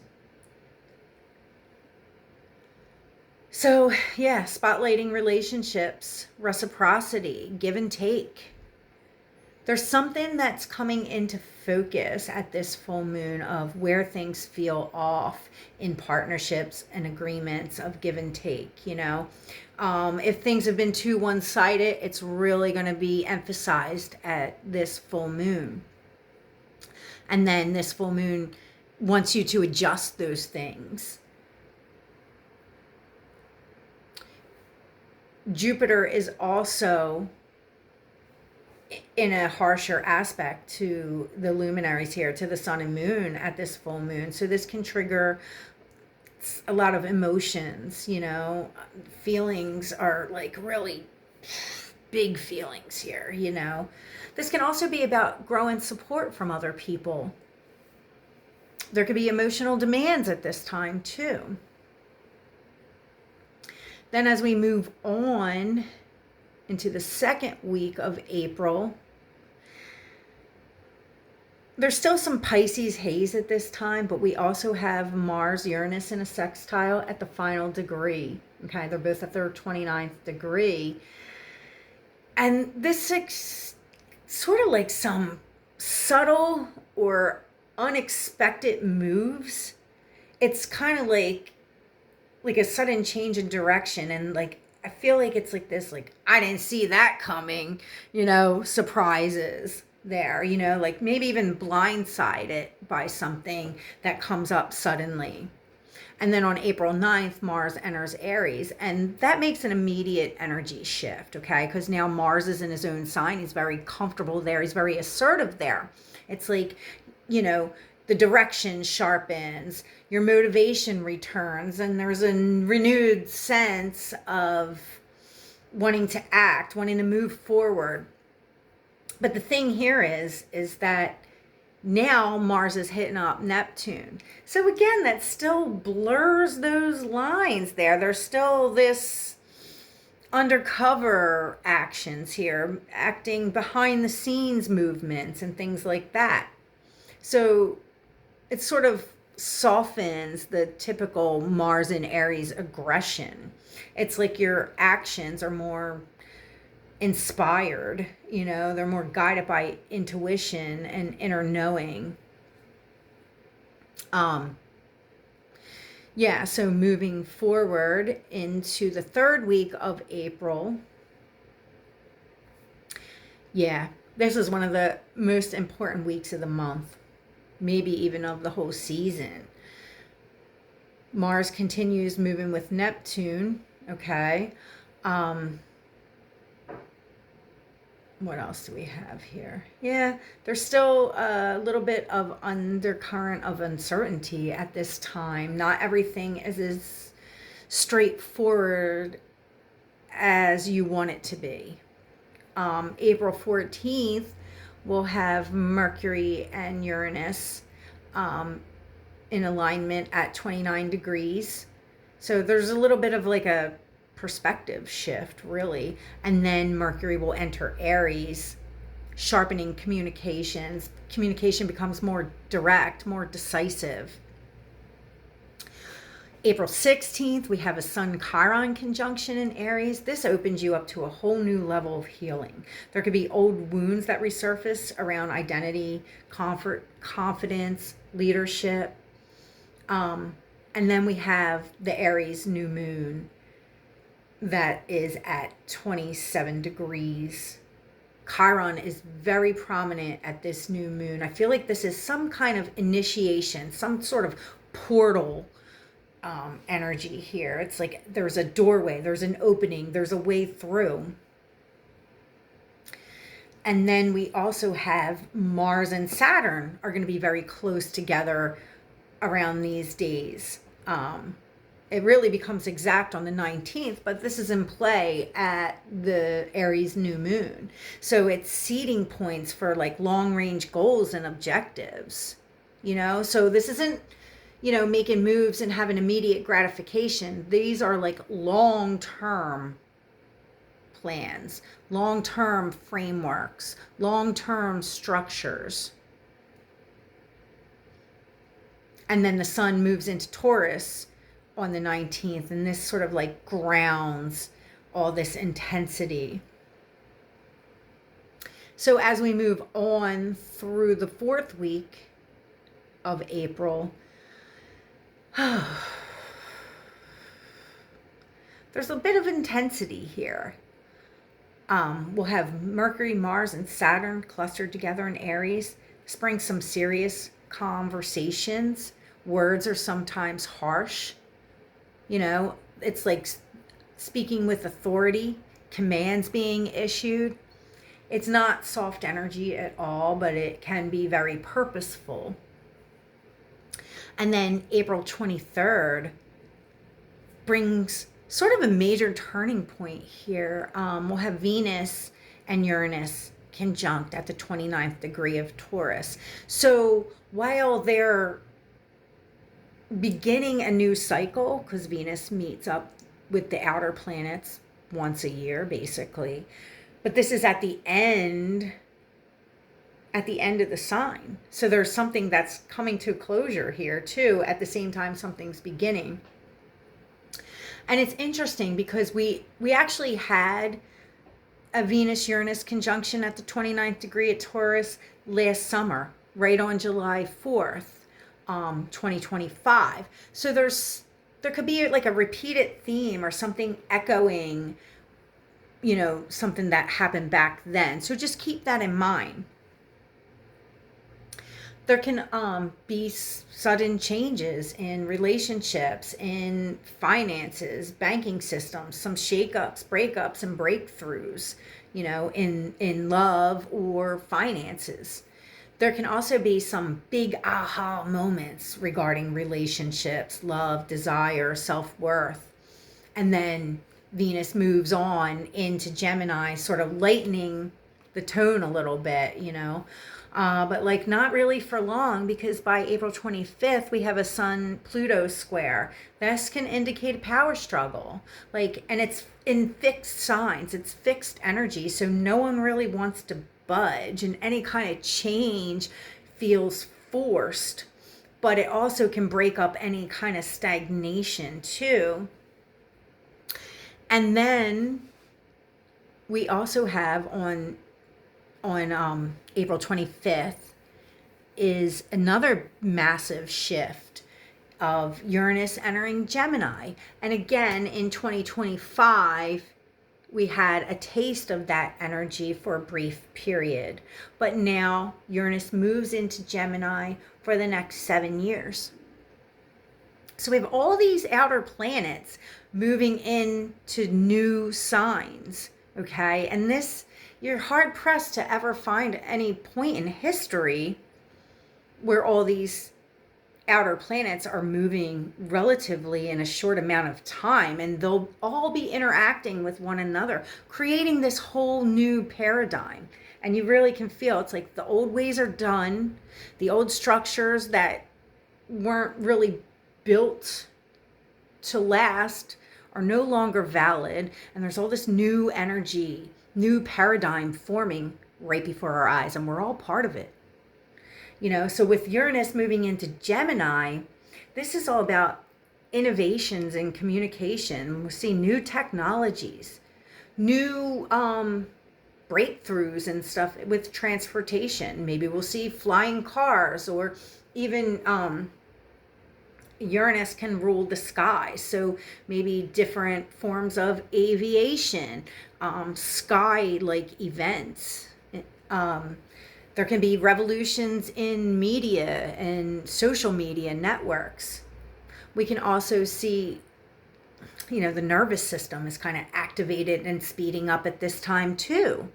So, yeah, spotlighting relationships, reciprocity, give and take. There's something that's coming into focus at this full moon of where things feel off in partnerships and agreements of give and take, you know. If things have been too one-sided, it's really going to be emphasized at this full moon. And then this full moon wants you to adjust those things. Jupiter is also in a harsher aspect to the luminaries here, to the sun and moon at this full moon. So this can trigger a lot of emotions, you know. Feelings are like really big feelings here, you know. This can also be about growing support from other people. There could be emotional demands at this time too. Then as we move on into the second week of April, there's still some Pisces haze at this time, but we also have Mars, Uranus in a sextile at the final degree. Okay, they're both at their 29th degree. And this is sort of like some subtle or unexpected moves. It's kind of like a sudden change in direction, and like I feel like it's like this, like, I didn't see that coming, you know, surprises there, you know, like maybe even blindsided by something that comes up suddenly. And then on April 9th, Mars enters Aries, and that makes an immediate energy shift, okay? Because now Mars is in his own sign. He's very comfortable there. He's very assertive there. It's like, you know, the direction sharpens, your motivation returns, and there's a renewed sense of wanting to act, wanting to move forward. But the thing here is that now Mars is hitting up Neptune. So again, that still blurs those lines there. There's still this undercover actions here, acting behind the scenes movements and things like that. So it sort of softens the typical Mars in Aries aggression. It's like your actions are more inspired, you know, they're more guided by intuition and inner knowing. Yeah, so moving forward into the third week of April. Yeah, this is one of the most important weeks of the month, maybe even of the whole season. Mars continues moving with Neptune. Okay. What else do we have here? Yeah, there's still a little bit of undercurrent of uncertainty at this time. Not everything is as straightforward as you want it to be. April 14th, we'll have Mercury and Uranus in alignment at 29 degrees. So there's a little bit of like a perspective shift, really. And then Mercury will enter Aries, sharpening communications. Communication becomes more direct, more decisive. April 16th, we have a Sun Chiron conjunction in Aries. This opens you up to a whole new level of healing. There could be old wounds that resurface around identity, comfort, confidence, leadership. And then we have the Aries new moon that is at 27 degrees. Chiron is very prominent at this new moon. I feel like this is some kind of initiation, some sort of portal energy here. It's like there's a doorway, there's an opening, there's a way through. And then we also have Mars and Saturn are going to be very close together around these days. It really becomes exact on the 19th, but this is in play at the Aries new moon. So it's seeding points for like long range goals and objectives, you know? So this isn't, you know, making moves and having immediate gratification. These are like long-term plans, long-term frameworks, long-term structures. And then the sun moves into Taurus on the 19th, and this sort of like grounds all this intensity. So as we move on through the 4th week of April, there's a bit of intensity here. We'll have Mercury, Mars, and Saturn clustered together in Aries. This brings some serious conversations. Words are sometimes harsh. You know, it's like speaking with authority, commands being issued. It's not soft energy at all, but it can be very purposeful. And then April 23rd brings sort of a major turning point here. We'll have Venus and Uranus conjunct at the 29th degree of Taurus. So while they're beginning a new cycle, because Venus meets up with the outer planets once a year, basically, but this is at the end of the sign. So there's something that's coming to closure here too. At the same time, something's beginning. And it's interesting because we actually had a Venus-Uranus conjunction at the 29th degree at Taurus last summer, right on July 4th. 2025. So there could be like a repeated theme or something echoing, you know, something that happened back then. So just keep that in mind. There can be sudden changes in relationships, in finances, banking systems, some shakeups, breakups, and breakthroughs, you know, in love or finances. There can also be some big aha moments regarding relationships, love, desire, self-worth. And then Venus moves on into Gemini, sort of lightening the tone a little bit, you know. But like not really for long, because by April 25th, we have a Sun-Pluto square. This can indicate a power struggle. And it's in fixed signs. It's fixed energy. So no one really wants to budge, and any kind of change feels forced, but it also can break up any kind of stagnation too. And then we also have on April 25th is another massive shift of Uranus entering Gemini. And again, in 2025, we had a taste of that energy for a brief period. But now Uranus moves into Gemini for the next 7 years. So we have all these outer planets moving into new signs, okay? And this, you're hard pressed to ever find any point in history where all these outer planets are moving relatively in a short amount of time, and they'll all be interacting with one another, creating this whole new paradigm. And you really can feel it's like the old ways are done, the old structures that weren't really built to last are no longer valid, and there's all this new energy, new paradigm forming right before our eyes, and we're all part of it. So with Uranus moving into Gemini, this is all about innovations in communication. We see new technologies, new breakthroughs and stuff with transportation. Maybe we'll see flying cars, or even Uranus can rule the sky. So maybe different forms of aviation, sky-like events. There can be revolutions in media and social media networks. We can also see, the nervous system is kind of activated and speeding up at this time too.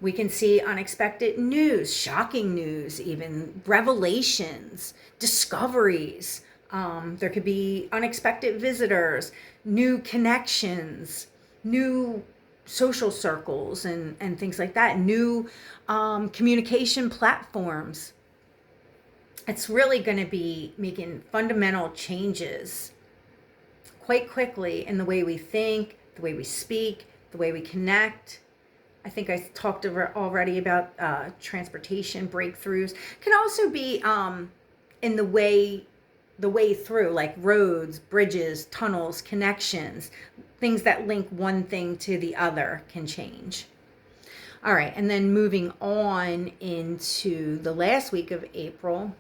We can see unexpected news, shocking news, even revelations, discoveries. There could be unexpected visitors, new connections, new social circles and things like that, new communication platforms. It's really going to be making fundamental changes quite quickly in the way we think, the way we speak, the way we connect. I think I talked already about transportation breakthroughs. Can also be in the way through, like roads, bridges, tunnels, connections. Things that link one thing to the other can change. All right, and then moving on into the last week of April.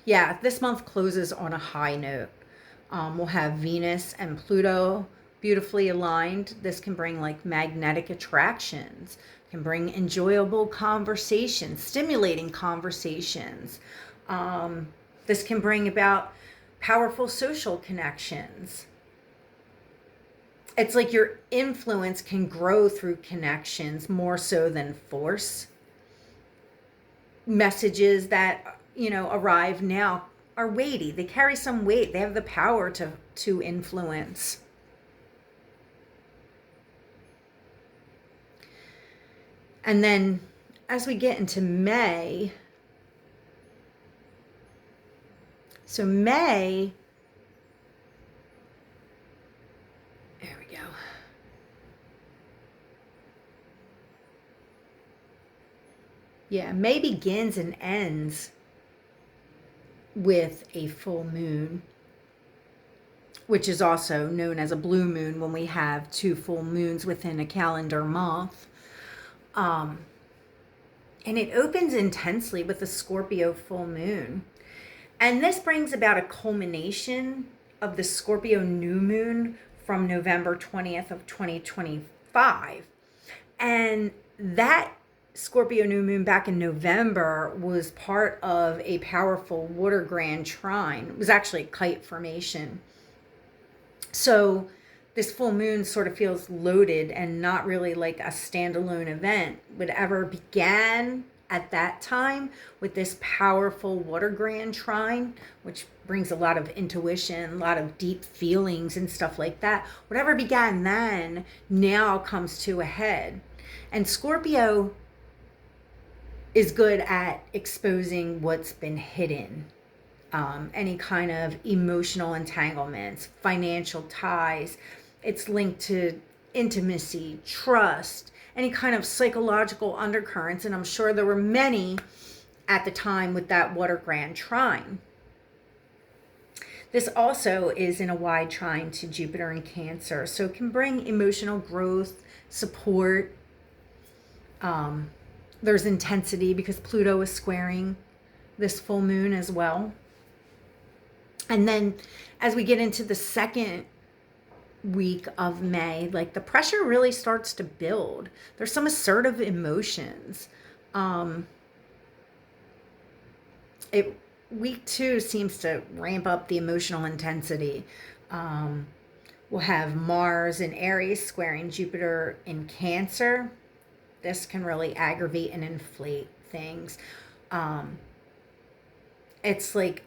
Yeah, this month closes on a high note. We'll have Venus and Pluto beautifully aligned. This can bring like magnetic attractions, can bring enjoyable conversations, stimulating conversations. This can bring about powerful social connections. It's like your influence can grow through connections more so than force. Messages that, arrive now are weighty. They carry some weight. They have the power to influence. And then as we get into May, so May, there we go. Yeah, May begins and ends with a full moon, which is also known as a blue moon when we have 2 full moons within a calendar month. And it opens intensely with the Scorpio full moon. And this brings about a culmination of the Scorpio new moon from November 20th of 2025. And that Scorpio new moon back in November was part of a powerful water grand trine. It was actually a kite formation. So this full moon sort of feels loaded and not really like a standalone event. Whatever began at that time with this powerful water grand trine, which brings a lot of intuition, a lot of deep feelings and stuff like that. Whatever began then now comes to a head. And Scorpio is good at exposing what's been hidden. Any kind of emotional entanglements, financial ties. It's linked to intimacy, trust, any kind of psychological undercurrents. And I'm sure there were many at the time with that water grand trine. This also is in a wide trine to Jupiter and Cancer. So it can bring emotional growth, support. There's intensity because Pluto is squaring this full moon as well. And then as we get into the second week of May, like the pressure really starts to build. There's some assertive emotions. it week 2 seems to ramp up the emotional intensity. We'll have Mars in Aries squaring Jupiter in Cancer. This can really aggravate and inflate things. It's like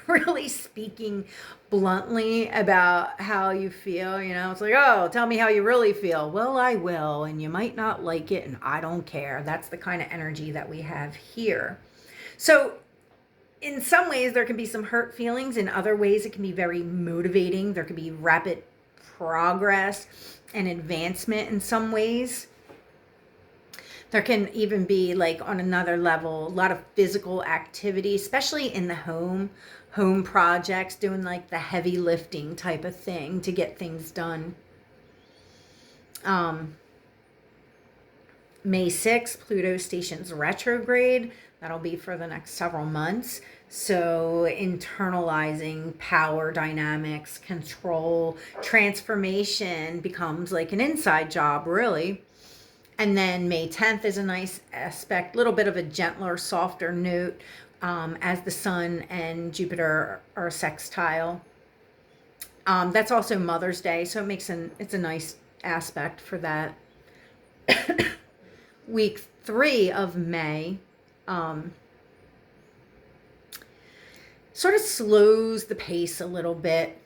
really speaking bluntly about how you feel. It's like, oh, tell me how you really feel. Well, I will, and you might not like it, and I don't care. That's the kind of energy that we have here. So in some ways there can be some hurt feelings. In other ways it can be very motivating. There can be rapid progress and advancement in some ways. There can even be, like, on another level, a lot of physical activity, especially in the home projects, doing like the heavy lifting type of thing to get things done. May 6th, Pluto stations retrograde. That'll be for the next several months. So internalizing power dynamics, control, transformation becomes like an inside job, really. And then May 10th is a nice aspect, little bit of a gentler, softer note, as the Sun and Jupiter are sextile. That's also Mother's Day, so it's a nice aspect for that. Week 3 of May sort of slows the pace a little bit.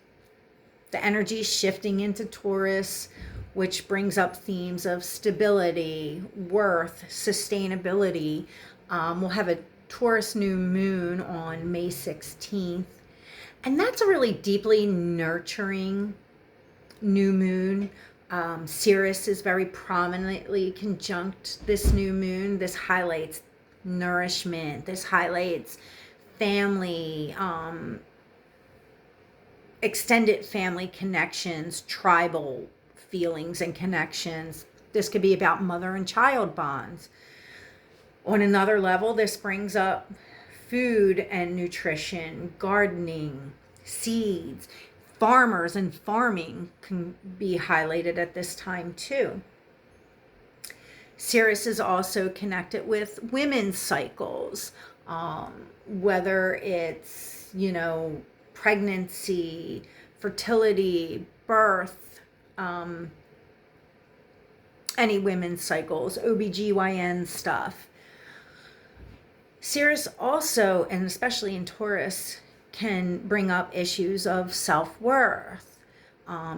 The energy is shifting into Taurus, which brings up themes of stability, worth, sustainability. We'll have a Taurus new moon on May 16th. And that's a really deeply nurturing new moon. Sirius is very prominently conjunct this new moon. This highlights nourishment. This highlights family, extended family connections, tribal feelings and connections. This could be about mother and child bonds. On another level, this brings up food and nutrition, gardening, seeds. Farmers and farming can be highlighted at this time too. Sirius is also connected with women's cycles, whether it's, pregnancy, fertility, birth, any women's cycles, OBGYN stuff. Sirius also, and especially in Taurus, can bring up issues of self-worth,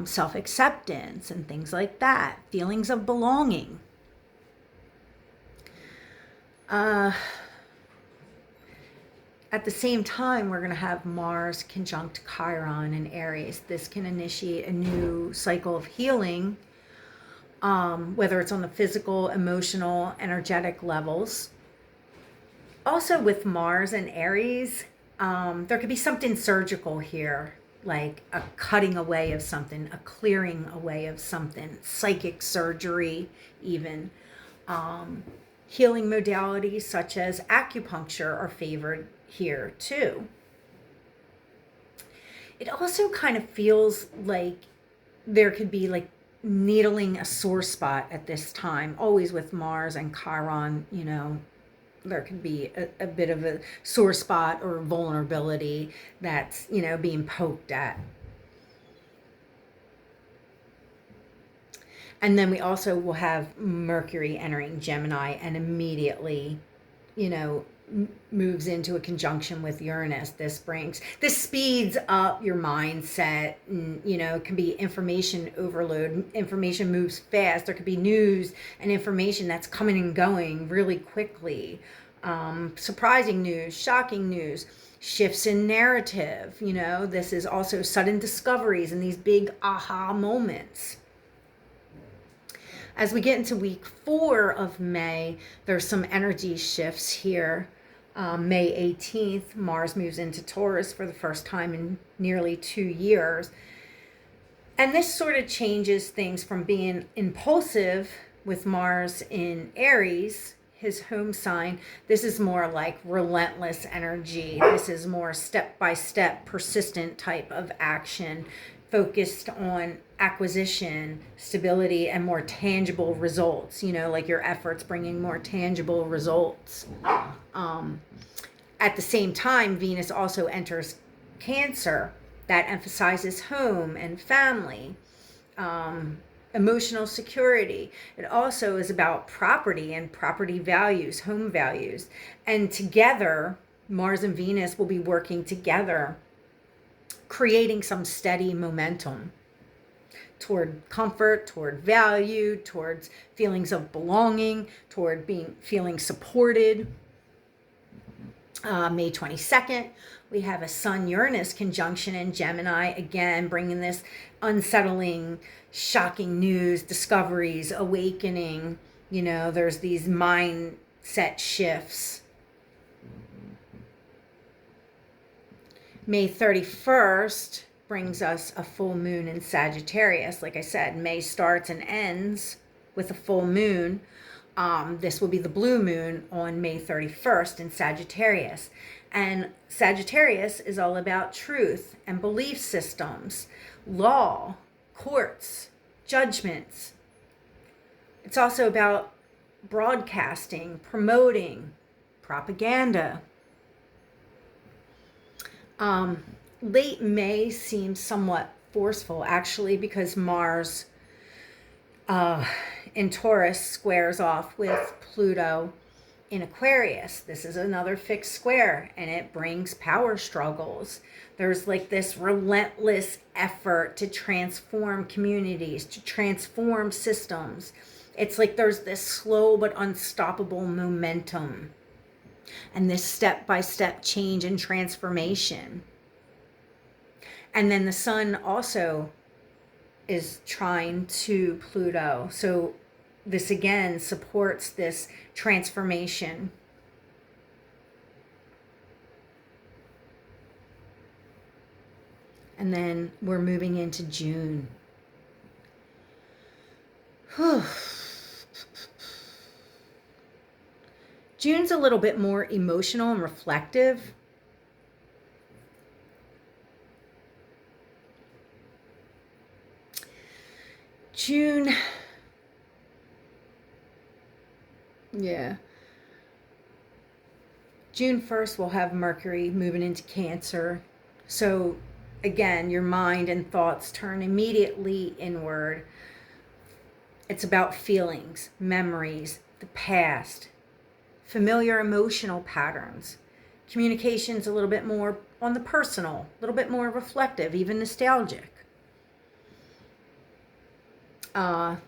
self-acceptance, and things like that, feelings of belonging. At the same time, we're going to have Mars conjunct Chiron in Aries. This can initiate a new cycle of healing, whether it's on the physical, emotional, energetic levels. Also with Mars and Aries, there could be something surgical here, like a cutting away of something, a clearing away of something, psychic surgery even. Healing modalities such as acupuncture are favored here too. It also kind of feels like there could be like needling a sore spot at this time, always with Mars and Chiron. There could be a bit of a sore spot or vulnerability that's, being poked at. And then we also will have Mercury entering Gemini and immediately, moves into a conjunction with Uranus. This speeds up your mindset, and, it can be information overload. Information moves fast. There could be news and information that's coming and going really quickly. Surprising news, shocking news, shifts in narrative. This is also sudden discoveries and these big aha moments. As we get into week 4 of May, there's some energy shifts here. May 18th, Mars moves into Taurus for the first time in nearly 2 years. And this sort of changes things from being impulsive with Mars in Aries, his home sign. This is more like relentless energy. This is more step-by-step, persistent type of action, focused on acquisition, stability, and more tangible results, like your efforts bringing more tangible results. At the same time, Venus also enters Cancer. That emphasizes home and family, emotional security. It also is about property and property values, home values. And together, Mars and Venus will be working together, creating some steady momentum toward comfort, toward value, towards feelings of belonging, toward feeling supported. May 22nd, we have a Sun-Uranus conjunction in Gemini, again bringing this unsettling, shocking news, discoveries, awakening. There's these mindset shifts. May 31st brings us a full moon in Sagittarius. Like I said, May starts and ends with a full moon. This will be the blue moon on May 31st in Sagittarius. And Sagittarius is all about truth and belief systems, law, courts, judgments. It's also about broadcasting, promoting, propaganda. Late May seems somewhat forceful, actually, because Mars in Taurus squares off with Pluto in Aquarius. This is another fixed square, and it brings power struggles. There's like this relentless effort to transform communities, to transform systems. It's like there's this slow but unstoppable momentum, and this step-by-step change and transformation. And then the sun also is trine to Pluto. So this again supports this transformation. And then we're moving into June. June's a little bit more emotional and reflective. June, June 1st, we'll have Mercury moving into Cancer. So again, your mind and thoughts turn immediately inward. It's about feelings, memories, the past, familiar emotional patterns. Communication's a little bit more on the personal, a little bit more reflective, even nostalgic.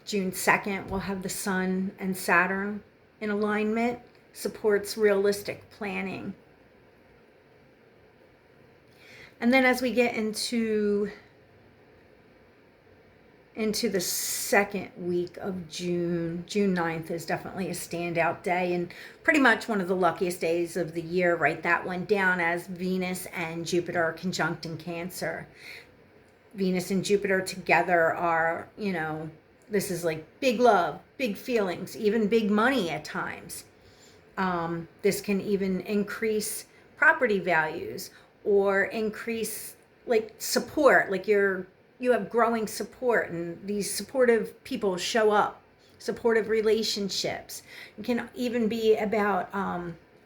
June 2nd, we'll have the Sun and Saturn in alignment, supports realistic planning. And then as we get into the second week of June, June 9th is definitely a standout day and pretty much one of the luckiest days of the year. Write that one down, as Venus and Jupiter are conjunct in Cancer. Venus and Jupiter together are, this is like big love, big feelings, even big money at times. This can even increase property values or increase like support, like you have growing support, and these supportive people show up, supportive relationships. It can even be about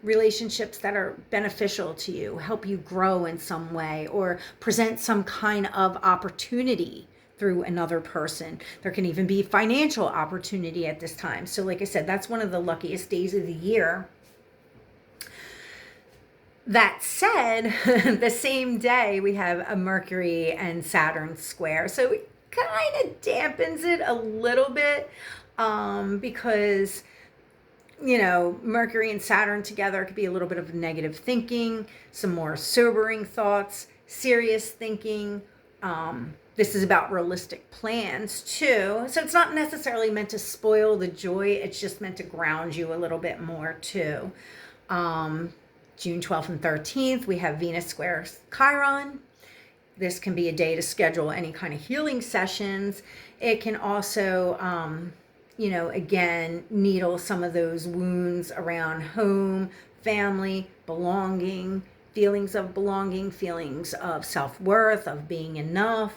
relationships that are beneficial to you, help you grow in some way, or present some kind of opportunity through another person. There can even be financial opportunity at this time. So like I said, that's one of the luckiest days of the year. That said, the same day we have a Mercury and Saturn square. So it kind of dampens it a little bit because, Mercury and Saturn together could be a little bit of negative thinking, some more sobering thoughts, serious thinking. This is about realistic plans too. So it's not necessarily meant to spoil the joy. It's just meant to ground you a little bit more too. June 12th and 13th, we have Venus squares Chiron. This can be a day to schedule any kind of healing sessions. It can also, again, needle some of those wounds around home, family, belonging, feelings of self-worth, of being enough,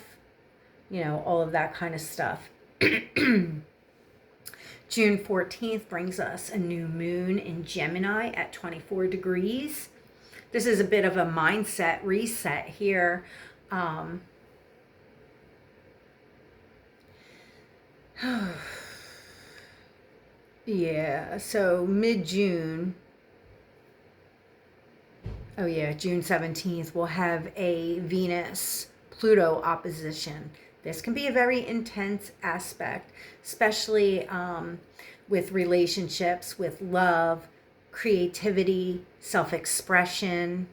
all of that kind of stuff. June 14th brings us a new moon in Gemini at 24 degrees. This is a bit of a mindset reset here. Yeah, so mid-June, oh yeah, June 17th, we'll have a Venus-Pluto opposition. This can be a very intense aspect, especially with relationships, with love, creativity, self-expression.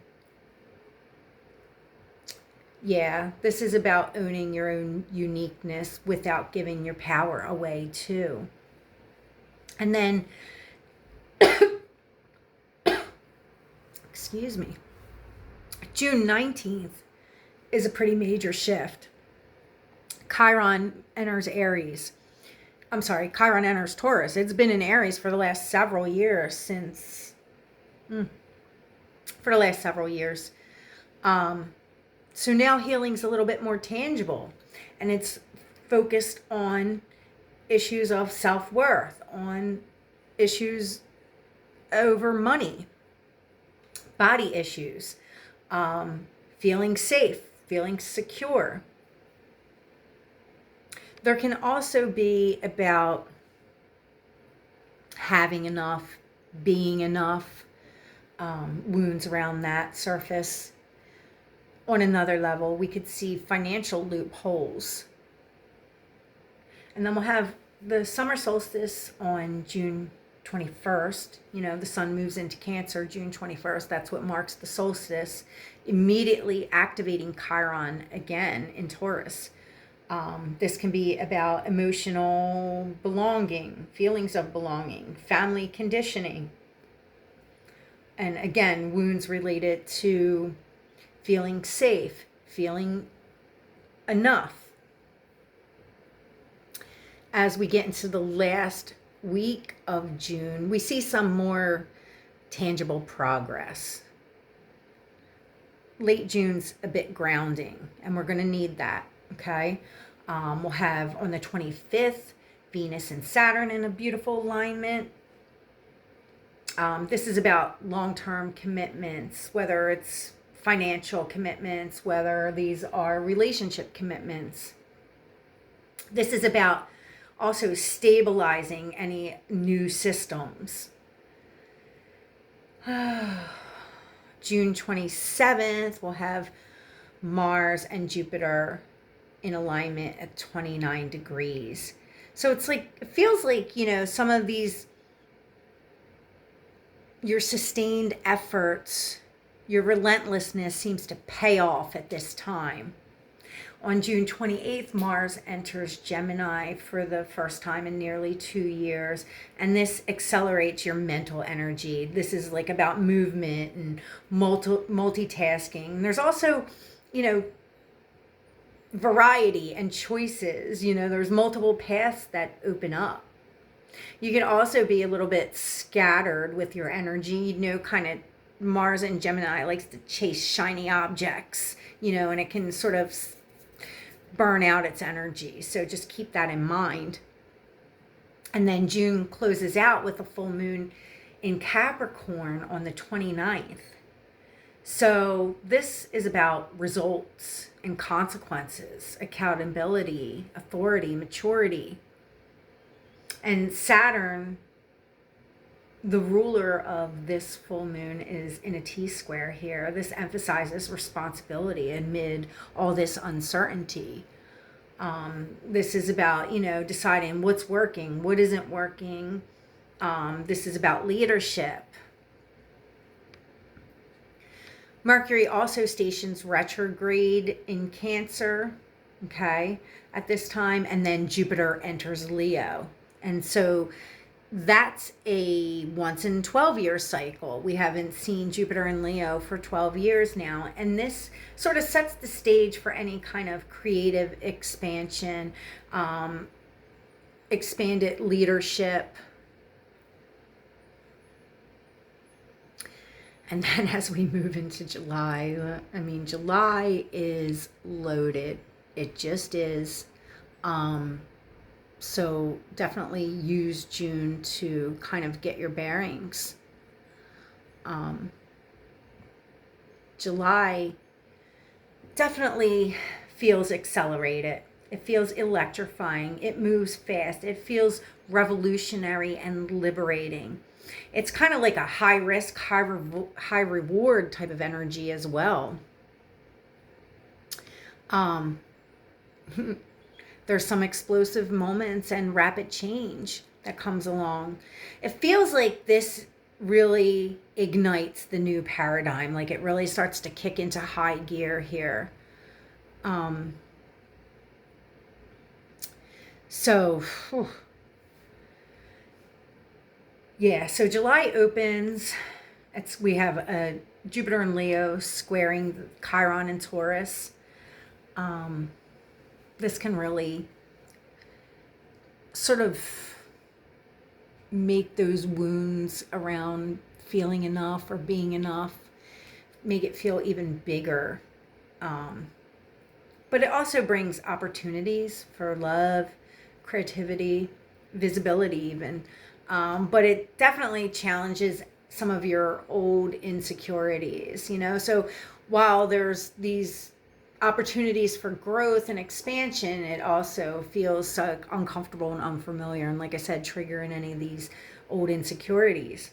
Yeah, this is about owning your own uniqueness without giving your power away too. And then, excuse me, June 19th is a pretty major shift. Chiron enters Aries. I'm sorry, Chiron enters Taurus. It's been in Aries for the last several years for the last several years. So now healing's a little bit more tangible, and it's focused on issues of self-worth, on issues over money, body issues, feeling safe, feeling secure. There can also be about having enough, being enough, wounds around that surface. On another level, we could see financial loopholes. And then we'll have the summer solstice on June 21st. You know, the sun moves into Cancer June 21st. That's what marks the solstice, immediately activating Chiron again in Taurus. This can be about emotional belonging, feelings of belonging, family conditioning. And again, wounds related to feeling safe, feeling enough. As we get into the last week of June, we see some more tangible progress. Late June's a bit grounding, and we're going to need that, okay? We'll have on the 25th, Venus and Saturn in a beautiful alignment. This is about long-term commitments, whether it's financial commitments, whether these are relationship commitments. This is about also stabilizing any new systems. June 27th, we'll have Mars and Jupiter in alignment at 29 degrees. So it's like, it feels like, you know, some of these, your sustained efforts, your relentlessness seems to pay off at this time. On June 28th, Mars enters Gemini for the first time in nearly 2 years, and this accelerates your mental energy. This is like about movement and multitasking. There's also, you know, variety and choices. You know, there's multiple paths that open up. You can also be a little bit scattered with your energy, you know, kind of Mars and Gemini likes to chase shiny objects, you know, and it can sort of burn out its energy. So just keep that in mind. And then June closes out with a full moon in Capricorn on the 29th. So this is about results and consequences, accountability, authority, maturity. And Saturn, the ruler of this full moon, is in a T-square here. This emphasizes responsibility amid all this uncertainty. This is about, you know, deciding what's working, what isn't working. This is about leadership. Mercury also stations retrograde in Cancer, okay, at this time, and then Jupiter enters Leo. And so that's a once in 12 year cycle. We haven't seen Jupiter in Leo for 12 years now. And this sort of sets the stage for any kind of creative expansion, expanded leadership. And then as we move into July, I mean, July is loaded. It just is. So definitely use June to kind of get your bearings. July definitely feels accelerated. It feels electrifying. It moves fast. It feels revolutionary and liberating. It's kind of like a high risk, high reward type of energy as well. There's some explosive moments and rapid change that comes along. It feels like this really ignites the new paradigm, like it really starts to kick into high gear here. So, whew. Yeah, so July opens. We have a Jupiter and Leo squaring Chiron and Taurus. This can really sort of make those wounds around feeling enough or being enough, make it feel even bigger. But it also brings opportunities for love, creativity, visibility even. But it definitely challenges some of your old insecurities, you know? So while there's these opportunities for growth and expansion, it also feels so uncomfortable and unfamiliar. And like I said, triggering any of these old insecurities.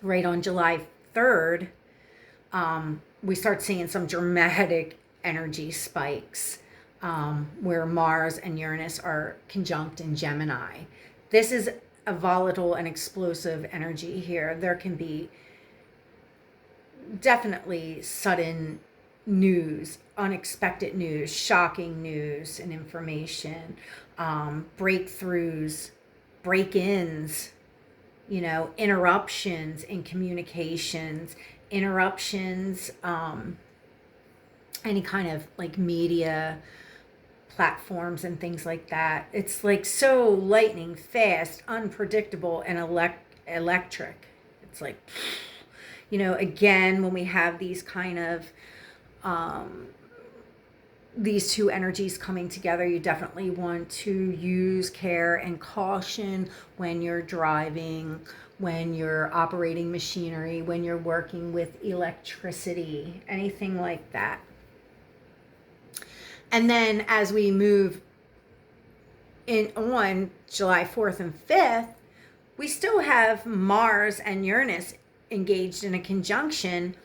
Right on July 3rd, we start seeing some dramatic energy spikes where Mars and Uranus are conjunct in Gemini. This is a volatile and explosive energy here. There can be definitely sudden news, unexpected news, shocking news and information, breakthroughs, break-ins, you know, interruptions in communications, interruptions, any kind of like media platforms and things like that. It's like so lightning fast, unpredictable, and electric. It's like, you know, again, when we have these kind of these two energies coming together, you definitely want to use care and caution when you're driving, when you're operating machinery, when you're working with electricity, anything like that. And then as we move in on July 4th and 5th, we still have Mars and Uranus engaged in a conjunction,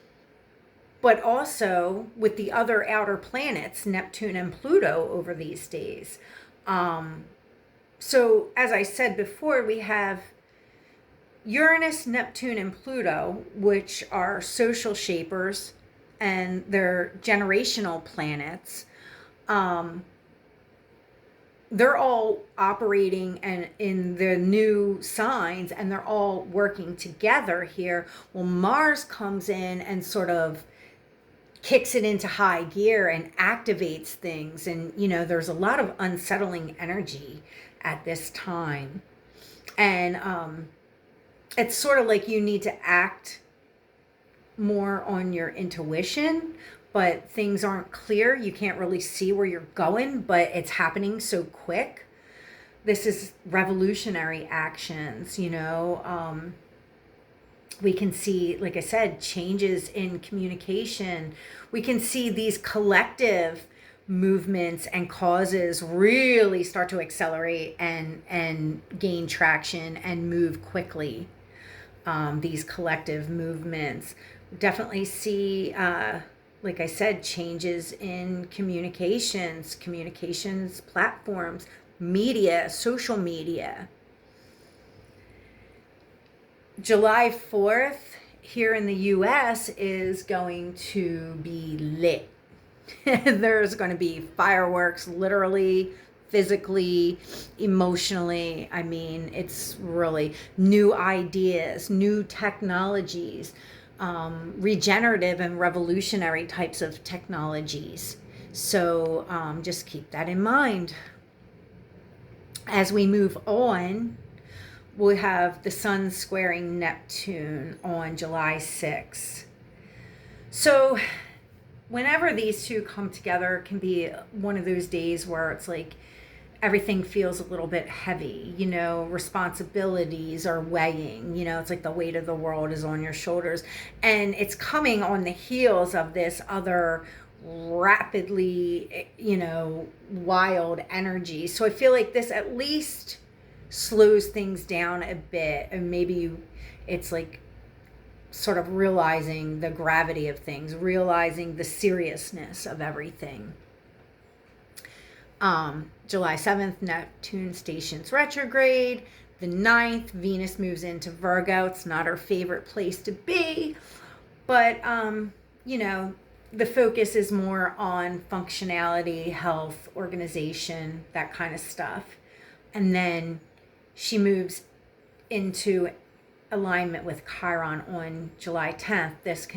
but also with the other outer planets, Neptune and Pluto, over these days. So as I said before, we have Uranus, Neptune, and Pluto, which are social shapers, and they're generational planets. They're all operating and in the new signs, and they're all working together here. Well, Mars comes in and sort of kicks it into high gear and activates things. And, you know, there's a lot of unsettling energy at this time. And it's sort of like you need to act more on your intuition, but things aren't clear. You can't really see where you're going, but it's happening so quick. This is revolutionary actions, you know. We can see, like I said, changes in communication. We can see these collective movements and causes really start to accelerate and gain traction and move quickly. These collective movements definitely see, like I said, changes in communications platforms, media, social media. July 4th here in the US is going to be lit. There's going to be fireworks, literally, physically, emotionally. I mean, it's really new ideas, new technologies, regenerative and revolutionary types of technologies. So just keep that in mind. As we move on, we have the Sun squaring Neptune on July 6th. So whenever these two come together, it can be one of those days where it's like everything feels a little bit heavy, responsibilities are weighing, it's like the weight of the world is on your shoulders. And it's coming on the heels of this other rapidly, wild energy. So I feel like this at least slows things down a bit. And maybe it's like sort of realizing the gravity of things, realizing the seriousness of everything. July 7th, Neptune stations retrograde. The 9th, Venus moves into Virgo. It's not her favorite place to be, but, the focus is more on functionality, health, organization, that kind of stuff. And then she moves into alignment with Chiron on July 10th. This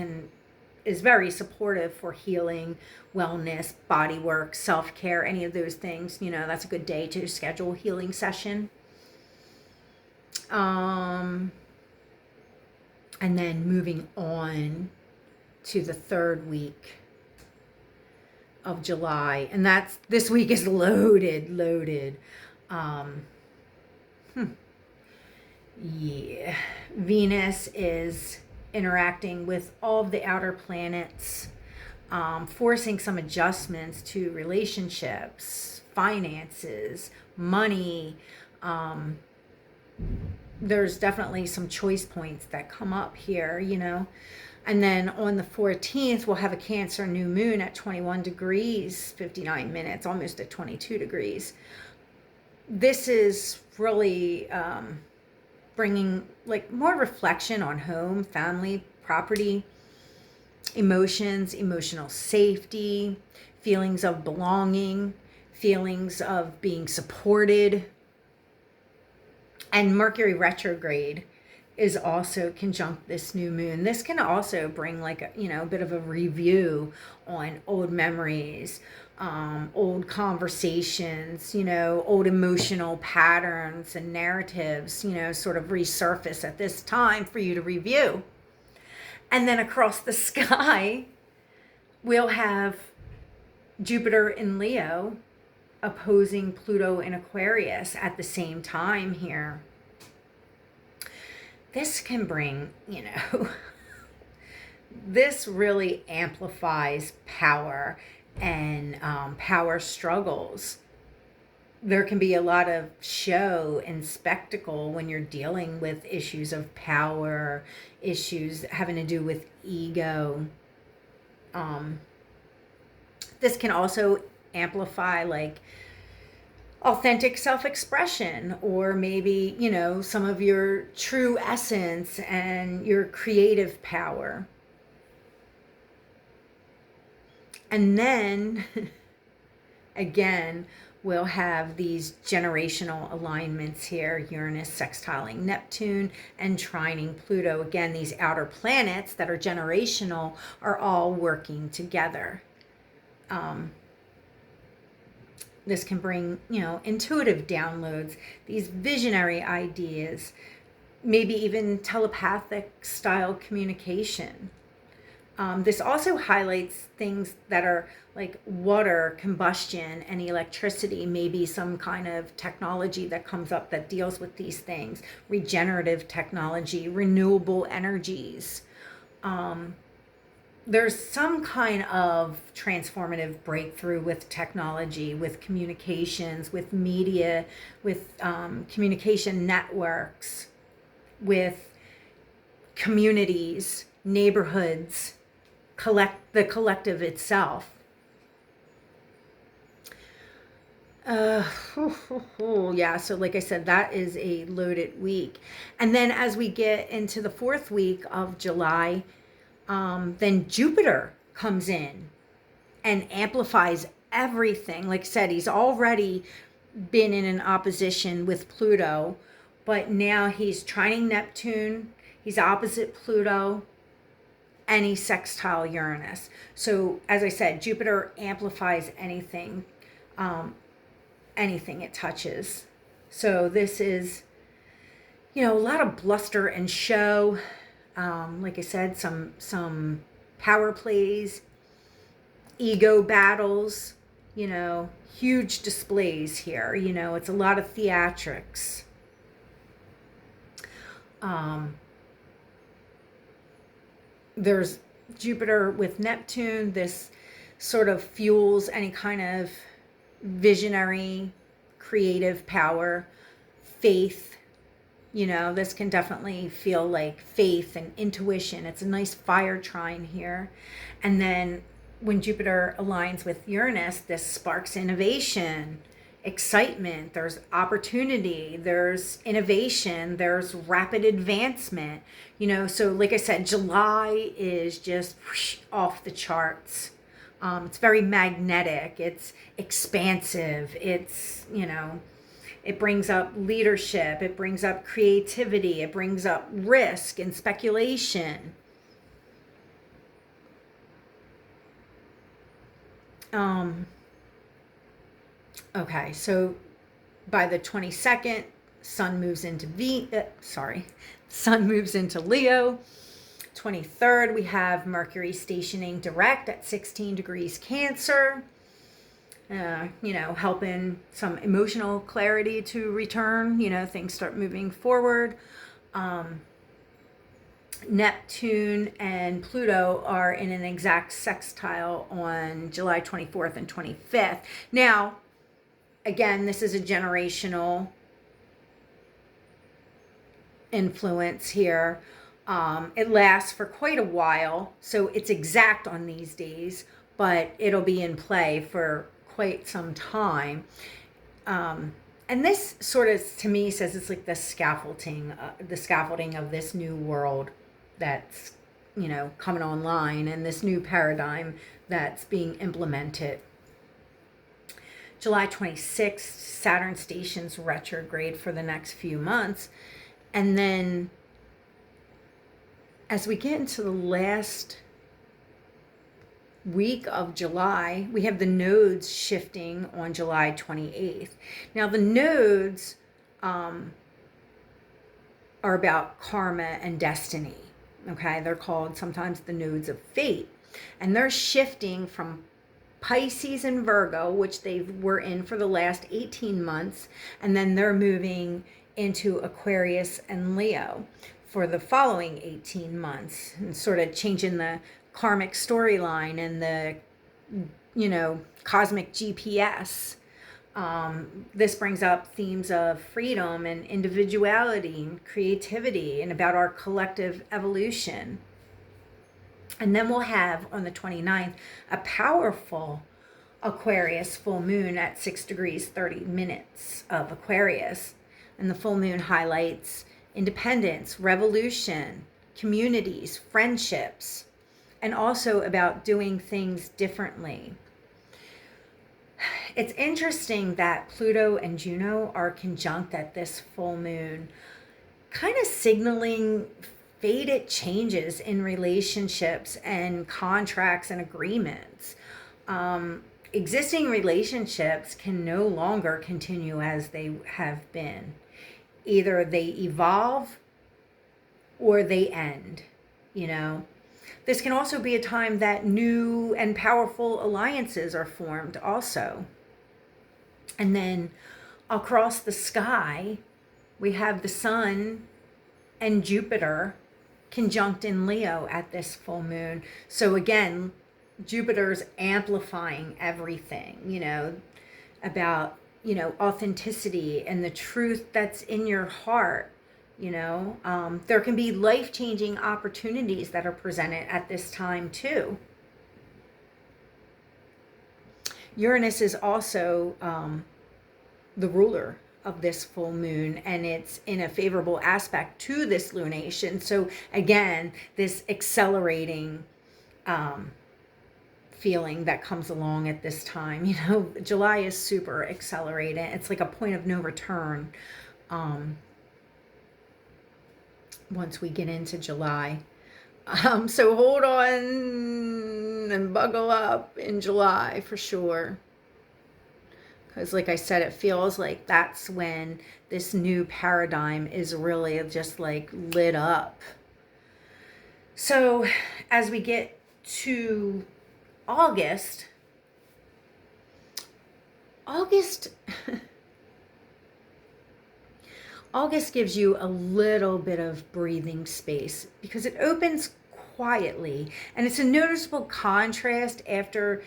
is very supportive for healing, wellness, body work, self-care, any of those things. That's a good day to schedule a healing session. And then moving on to the third week of July. And this week is loaded. Yeah. Venus is interacting with all of the outer planets, forcing some adjustments to relationships, finances, money. There's definitely some choice points that come up here, And then on the 14th, we'll have a Cancer new moon at 21 degrees, 59 minutes, almost at 22 degrees. This is really bringing like more reflection on home, family, property, emotions, emotional safety, feelings of belonging, feelings of being supported. And Mercury retrograde is also conjunct this new moon. This can also bring like a bit of a review on old memories, old conversations, old emotional patterns and narratives, sort of resurface at this time for you to review. And then across the sky, we'll have Jupiter in Leo opposing Pluto in Aquarius at the same time here. This can bring, this really amplifies power and power struggles. There can be a lot of show and spectacle when you're dealing with issues of power, issues having to do with ego. This can also amplify like authentic self-expression, or maybe, some of your true essence and your creative power. And then again, we'll have these generational alignments here, Uranus sextiling Neptune and trining Pluto. Again, these outer planets that are generational are all working together. This can bring, intuitive downloads, these visionary ideas, maybe even telepathic style communication. This also highlights things that are like water, combustion, and electricity, maybe some kind of technology that comes up that deals with these things, regenerative technology, renewable energies. There's some kind of transformative breakthrough with technology, with communications, with media, with communication networks, with communities, neighborhoods, the collective itself. Yeah, so like I said, that is a loaded week. And then as we get into the fourth week of July, then Jupiter comes in and amplifies everything. Like I said, he's already been in an opposition with Pluto, but now he's trining Neptune, he's opposite Pluto, and he's sextile Uranus. So as I said, Jupiter amplifies anything it touches. So this is, a lot of bluster and show. Like I said, some power plays, ego battles, you know, huge displays here. You know, it's a lot of theatrics. There's Jupiter with Neptune. This sort of fuels any kind of visionary, creative power, faith. You know, this can definitely feel like faith and intuition. It's a nice fire trine here. And then when Jupiter aligns with Uranus, this sparks innovation, excitement, there's opportunity, there's innovation, there's rapid advancement. You know, so like I said, July is just whoosh, off the charts. It's very magnetic, it's expansive, it's, you know, it brings up leadership, it brings up creativity, it brings up risk and speculation. Okay, so by the 22nd, Sun moves into Sun moves into Leo. 23rd, we have Mercury stationing direct at 16 degrees Cancer. You know, helping some emotional clarity to return, you know, things start moving forward. Neptune and Pluto are in an exact sextile on July 24th and 25th. Now, again, this is a generational influence here. It lasts for quite a while, so it's exact on these days, but it'll be in play for quite some time. And this sort of, to me, says it's like the scaffolding of this new world that's, you know, coming online, and this new paradigm that's being implemented. July 26th, Saturn stations retrograde for the next few months. And then as we get into the last week of July, we have the nodes shifting on July 28th. Now, the nodes are about karma and destiny. Okay, they're called sometimes the nodes of fate. And they're shifting from Pisces and Virgo, which they were in for the last 18 months, and then they're moving into Aquarius and Leo for the following 18 months, and sort of changing the karmic storyline and the, you know, cosmic GPS. This brings up themes of freedom and individuality and creativity and about our collective evolution. And then we'll have on the 29th a powerful Aquarius full moon at 6 degrees 30 minutes of Aquarius. And the full moon highlights independence, revolution, communities, friendships, and also about doing things differently. It's interesting that Pluto and Juno are conjunct at this full moon, kind of signaling fated changes in relationships and contracts and agreements. Existing relationships can no longer continue as they have been. Either they evolve or they end, you know. This can also be a time that new and powerful alliances are formed also. And then across the sky, we have the Sun and Jupiter conjunct in Leo at this full moon. So again, Jupiter's amplifying everything, you know, about, you know, authenticity and the truth that's in your heart. You know, there can be life-changing opportunities that are presented at this time too. Uranus is also the ruler of this full moon, and it's in a favorable aspect to this lunation. So again, this accelerating feeling that comes along at this time. You know, July is super accelerating. It's like a point of no return once we get into July. So hold on and buckle up in July for sure. Because like I said, it feels like that's when this new paradigm is really just like lit up. So as we get to August, August August gives you a little bit of breathing space because it opens quietly, and it's a noticeable contrast after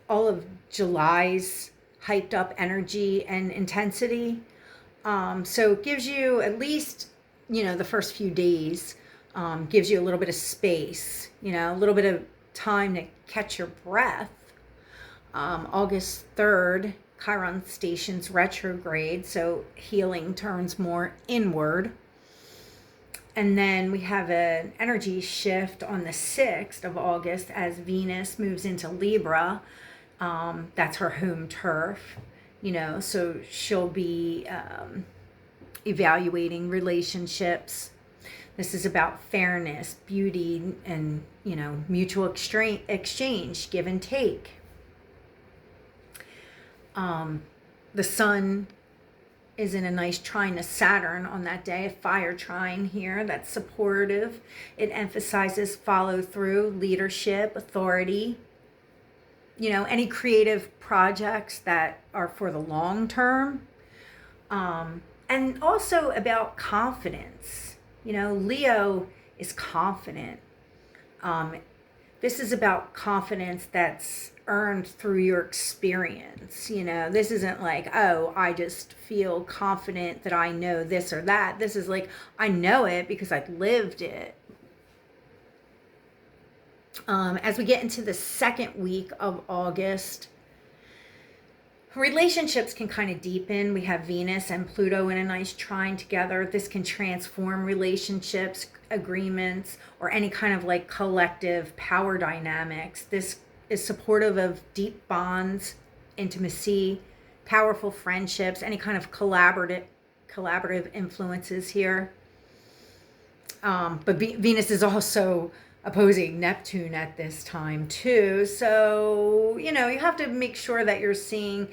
all of July's hyped up energy and intensity. So it gives you at least, the first few days, gives you a little bit of space, a little bit of time to catch your breath. August 3rd, Chiron stations retrograde, so healing turns more inward. And then we have an energy shift on the 6th of August as Venus moves into Libra. That's her home turf, so she'll be evaluating relationships. This is about fairness, beauty, and, mutual exchange, give and take. The sun is in a nice trine to Saturn on that day, a fire trine here that's supportive. It emphasizes follow through, leadership, authority, any creative projects that are for the long term. And also about confidence. Leo is confident. This is about confidence that's earned through your experience. This isn't like, oh, I just feel confident that I know this or that. This is like, I know it because I've lived it. As we get into the second week of August, relationships can kind of deepen. We have Venus and Pluto in a nice trine together. This can transform relationships, agreements, or any kind of like collective power dynamics. This is supportive of deep bonds, intimacy, powerful friendships, any kind of collaborative influences here. But Venus is also opposing Neptune at this time too. So, you have to make sure that you're seeing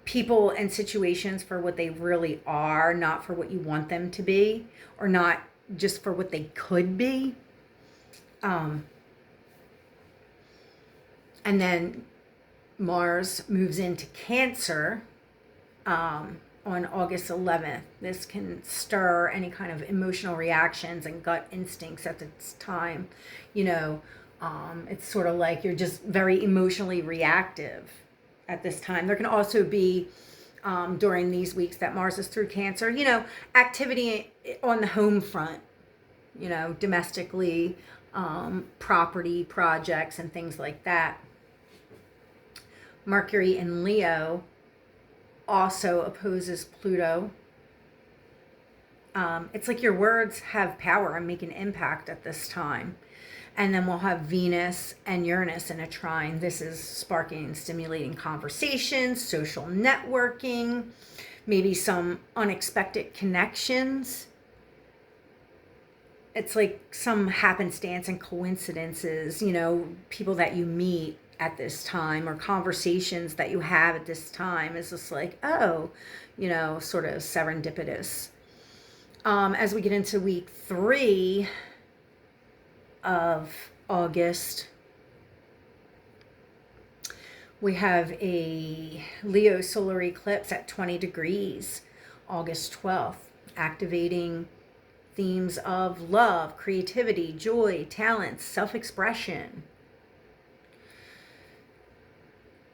people and situations for what they really are, not for what you want them to be, or not just for what they could be. And then Mars moves into Cancer on August 11th. This can stir any kind of emotional reactions and gut instincts at this time. It's sort of like you're just very emotionally reactive at this time. There can also be, during these weeks that Mars is through Cancer, activity on the home front, domestically, property projects and things like that. Mercury in Leo also opposes Pluto. It's like your words have power and make an impact at this time. And then we'll have Venus and Uranus in a trine. This is sparking and stimulating conversations, social networking, maybe some unexpected connections. It's like some happenstance and coincidences, people that you meet at this time or conversations that you have at this time is just like, oh, sort of serendipitous. As we get into week 3 of August, we have a Leo solar eclipse at 20 degrees, August 12th, activating themes of love, creativity, joy, talent, self-expression.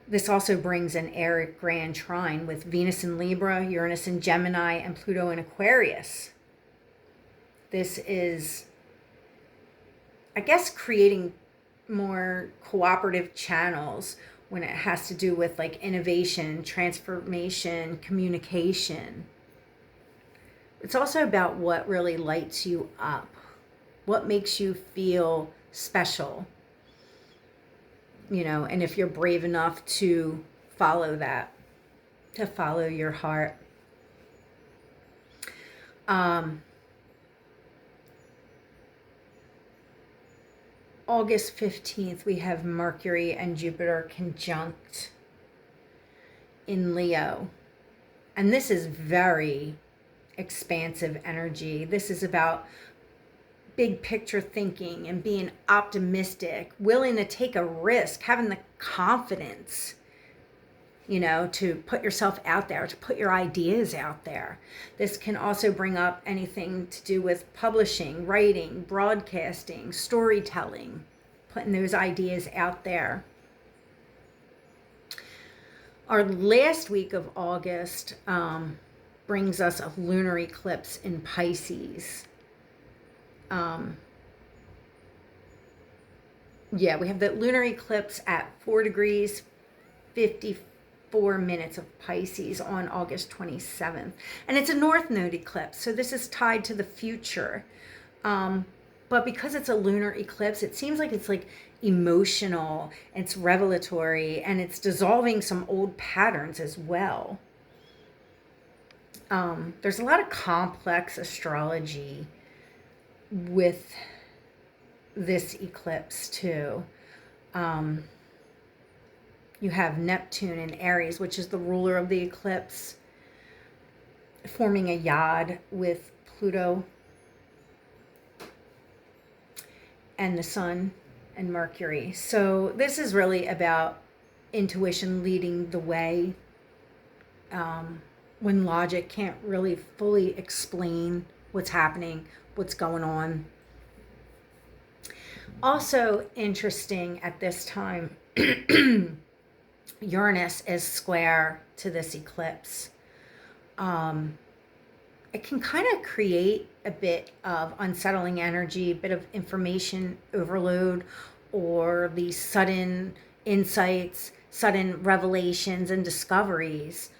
This also brings an air grand trine with Venus in Libra, Uranus in Gemini, and Pluto in Aquarius. This is, I guess, creating more cooperative channels when it has to do with like innovation, transformation, communication. It's also about what really lights you up, what makes you feel special. And if you're brave enough to follow that, to follow your heart. August 15th, we have Mercury and Jupiter conjunct in Leo. And this is very expansive energy. This is about big picture thinking and being optimistic, willing to take a risk, having the confidence to put yourself out there, to put your ideas out there. This can also bring up anything to do with publishing, writing, broadcasting, storytelling, putting those ideas out there. Our last week of August brings us a lunar eclipse in Pisces. We have the lunar eclipse at 4 degrees 54 minutes of Pisces on August 27th. And it's a north node eclipse, so this is tied to the future. But because it's a lunar eclipse, it seems like it's like emotional, it's revelatory, and it's dissolving some old patterns as well. There's a lot of complex astrology with this eclipse too. You have Neptune in Aries, which is the ruler of the eclipse, forming a yod with Pluto and the Sun and Mercury. So this is really about intuition leading the way, when logic can't really fully explain what's happening, what's going on. Also interesting at this time, Uranus is square to this eclipse. It can kind of create a bit of unsettling energy, a bit of information overload, or these sudden insights, sudden revelations and discoveries.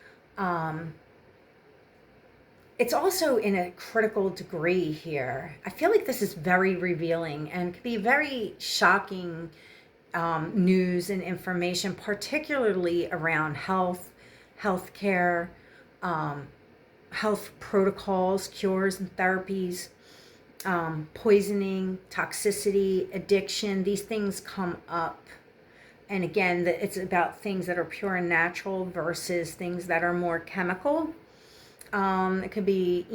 It's also in a critical degree here. I feel like this is very revealing and could be very shocking news and information, particularly around healthcare, health protocols, cures and therapies, poisoning, toxicity, addiction. These things come up. And again, it's about things that are pure and natural versus things that are more chemical. It could be,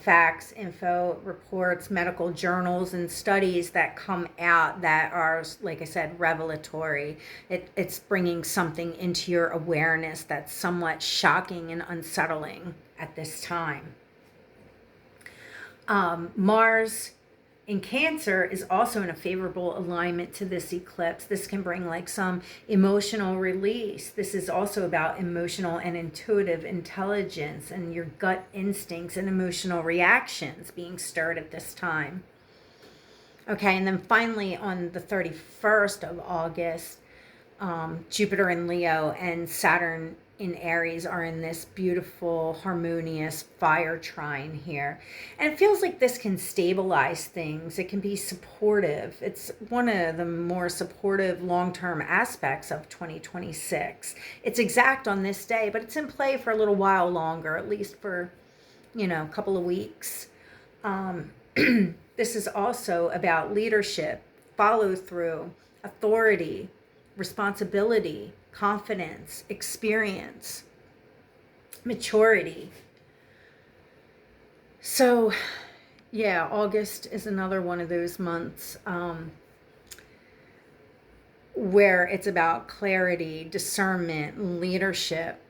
facts, info, reports, medical journals, and studies that come out that are, like I said, revelatory. It's bringing something into your awareness that's somewhat shocking and unsettling at this time. Mars in Cancer is also in a favorable alignment to this eclipse. This can bring like some emotional release. This is also about emotional and intuitive intelligence and your gut instincts and emotional reactions being stirred at this time. Okay, and then finally on the 31st of August, Jupiter in Leo and Saturn in Aries are in this beautiful, harmonious fire trine here. And it feels like this can stabilize things. It can be supportive. It's one of the more supportive long-term aspects of 2026. It's exact on this day, but it's in play for a little while longer, at least for, a couple of weeks. This is also about leadership, follow through, authority, responsibility, confidence, experience, maturity. So, August is another one of those months where it's about clarity, discernment, leadership.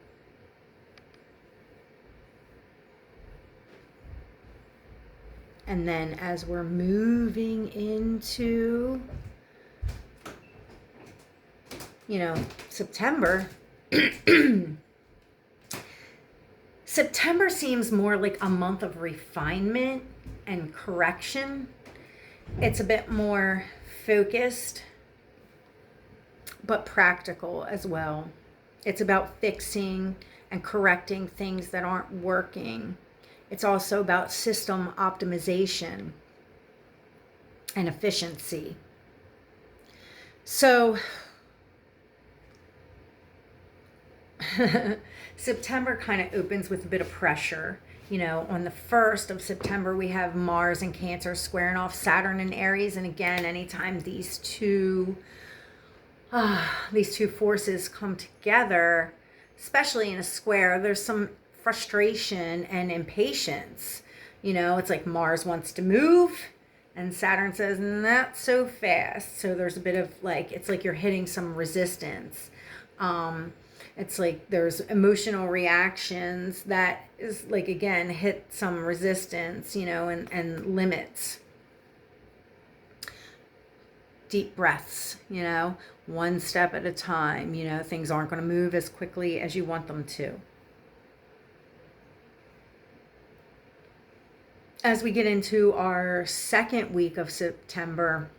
And then as we're moving into September, September seems more like a month of refinement and correction. It's a bit more focused, but practical as well. It's about fixing and correcting things that aren't working. It's also about system optimization and efficiency. So, September kind of opens with a bit of pressure. On the 1st of September, we have Mars in Cancer squaring off Saturn in Aries. And again, anytime these two forces come together, especially in a square, there's some frustration and impatience. It's like Mars wants to move and Saturn says, not so fast. So there's a bit of it's like you're hitting some resistance. It's like there's emotional reactions that is like, again, hit some resistance, and limits. Deep breaths, one step at a time. Things aren't going to move as quickly as you want them to. As we get into our second week of September,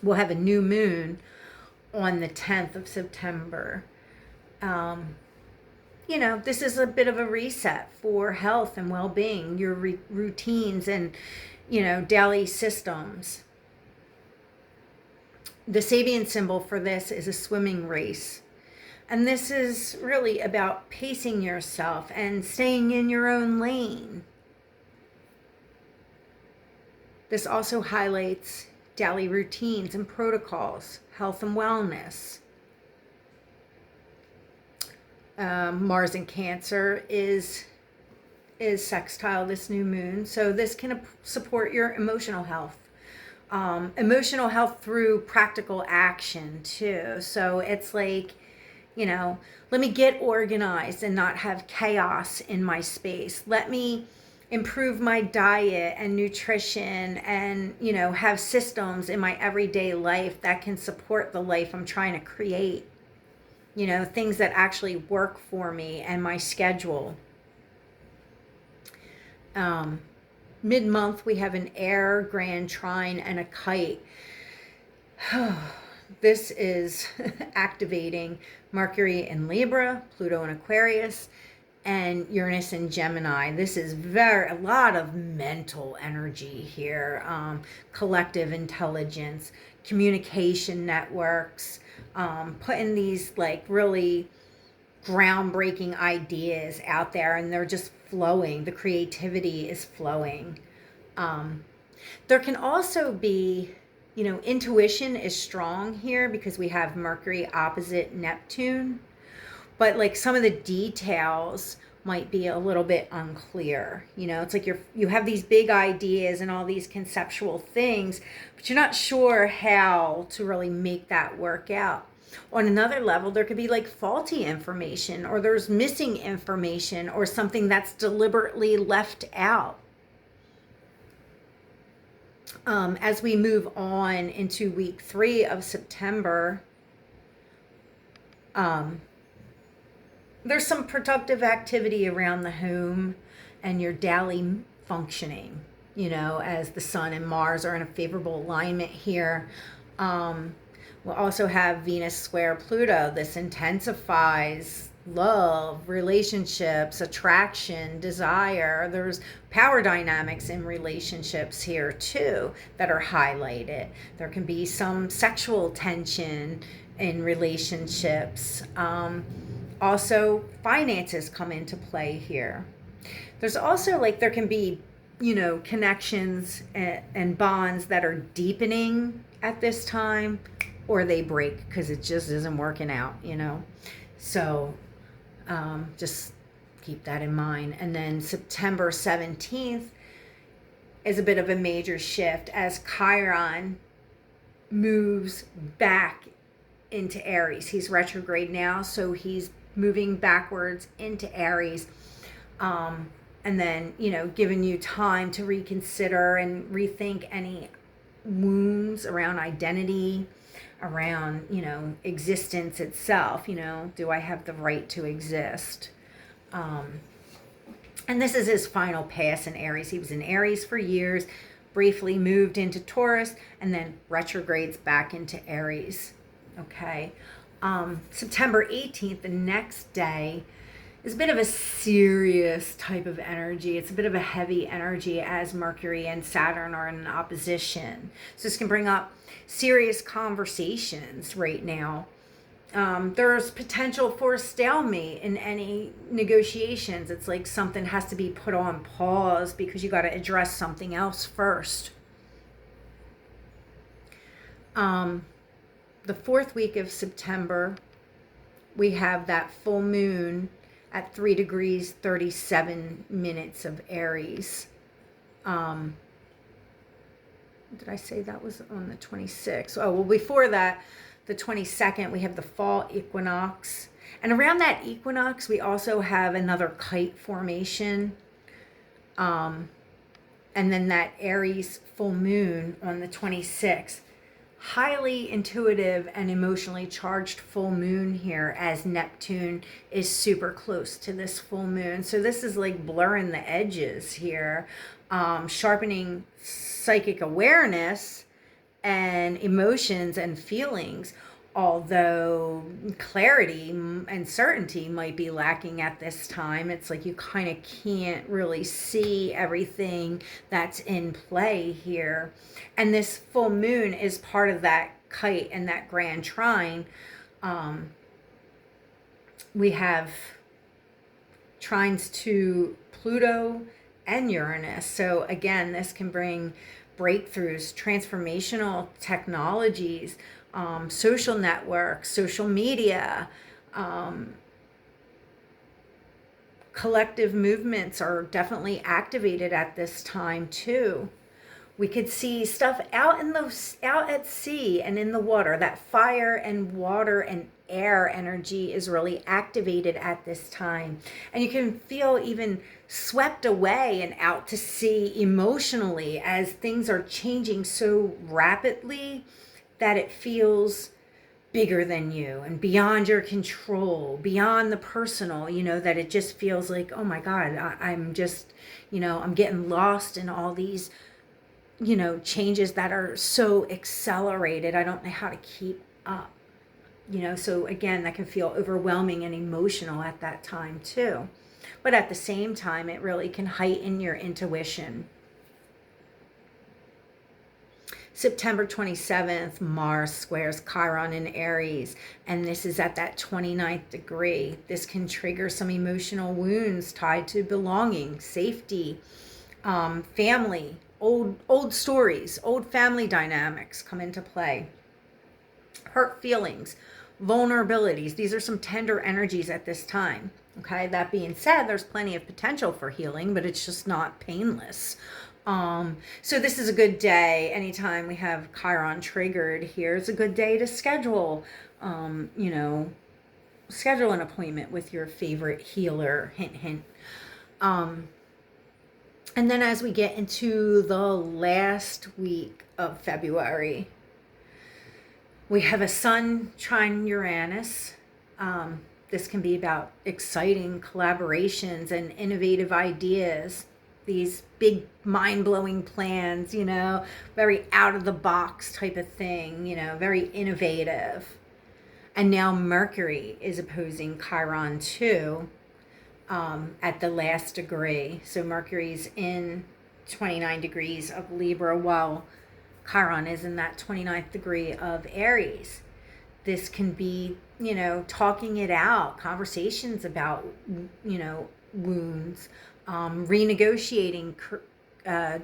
we'll have a new moon on the 10th of September. This is a bit of a reset for health and well-being, your routines and, daily systems. The Sabian symbol for this is a swimming race. And this is really about pacing yourself and staying in your own lane. This also highlights daily routines and protocols, health and wellness. Mars in Cancer is sextile this new moon, so this can support your emotional health. Emotional health through practical action too. So it's like, let me get organized and not have chaos in my space. Let me improve my diet and nutrition and, have systems in my everyday life that can support the life I'm trying to create. Things that actually work for me and my schedule. Mid-month, we have an air, grand trine, and a kite. This is activating Mercury in Libra, Pluto in Aquarius, and Uranus in Gemini. This is a lot of mental energy here, collective intelligence, communication networks, putting these like really groundbreaking ideas out there, and they're just flowing. The creativity is flowing. There can also be, intuition is strong here because we have Mercury opposite Neptune, but like some of the details might be a little bit unclear. It's like you have these big ideas and all these conceptual things, but you're not sure how to really make that work out. On another level, there could be like faulty information, or there's missing information, or something that's deliberately left out. As we move on into week 3 of September, there's some productive activity around the home and your daily functioning, as the Sun and Mars are in a favorable alignment here. We'll also have Venus square Pluto. This intensifies love, relationships, attraction, desire. There's power dynamics in relationships here too that are highlighted. There can be some sexual tension in relationships. Also, finances come into play here. There's also there can be, connections and bonds that are deepening at this time, or they break because it just isn't working out, So just keep that in mind. And then September 17th is a bit of a major shift as Chiron moves back into Aries. He's retrograde now, so he's moving backwards into Aries. And then, giving you time to reconsider and rethink any wounds around identity, around, existence itself. Do I have the right to exist? And this is his final pass in Aries. He was in Aries for years, briefly moved into Taurus, and then retrogrades back into Aries. Okay. September 18th, the next day, is a bit of a serious type of energy. It's a bit of a heavy energy as Mercury and Saturn are in opposition. So this can bring up serious conversations right now. There's potential for a stalemate in any negotiations. It's like something has to be put on pause because you got to address something else first. The 4th week of September, we have that full moon at 3 degrees 37 minutes of Aries. Did I say that was on the 26th? Oh, well, before that, the 22nd, we have the fall equinox. And around that equinox, we also have another kite formation. And then that Aries full moon on the 26th. Highly intuitive and emotionally charged full moon here, as Neptune is super close to this full moon. So this is like blurring the edges here, sharpening psychic awareness and emotions and feelings, although clarity and certainty might be lacking at this time. It's like you kind of can't really see everything that's in play here. And this full moon is part of that kite and that grand trine. We have trines to Pluto and Uranus. So again, this can bring breakthroughs, transformational technologies, social networks, social media, collective movements are definitely activated at this time too. We could see stuff out at sea and in the water. That fire and water and air energy is really activated at this time. And you can feel even swept away and out to sea emotionally as things are changing so rapidly that it feels bigger than you and beyond your control, beyond the personal, that it just feels like, oh my God, I'm just, I'm getting lost in all these changes that are so accelerated. I don't know how to keep up, so again, that can feel overwhelming and emotional at that time too. But at the same time, it really can heighten your intuition. September 27th, Mars squares Chiron in Aries, and this is at that 29th degree. This can trigger some emotional wounds tied to belonging, safety, family, old stories, old family dynamics come into play. Hurt feelings, vulnerabilities. These are some tender energies at this time. Okay, that being said, there's plenty of potential for healing, but it's just not painless. So this is a good day. Anytime we have Chiron triggered here, it's a good day to schedule, schedule an appointment with your favorite healer, hint, hint. And then as we get into the last week of February, we have a Sun trine Uranus. This can be about exciting collaborations and innovative ideas. These big mind-blowing plans, very out of the box type of thing, very innovative. And now Mercury is opposing Chiron too, at the last degree. So Mercury's in 29 degrees of Libra while Chiron is in that 29th degree of Aries. This can be, talking it out, conversations about, wounds, renegotiating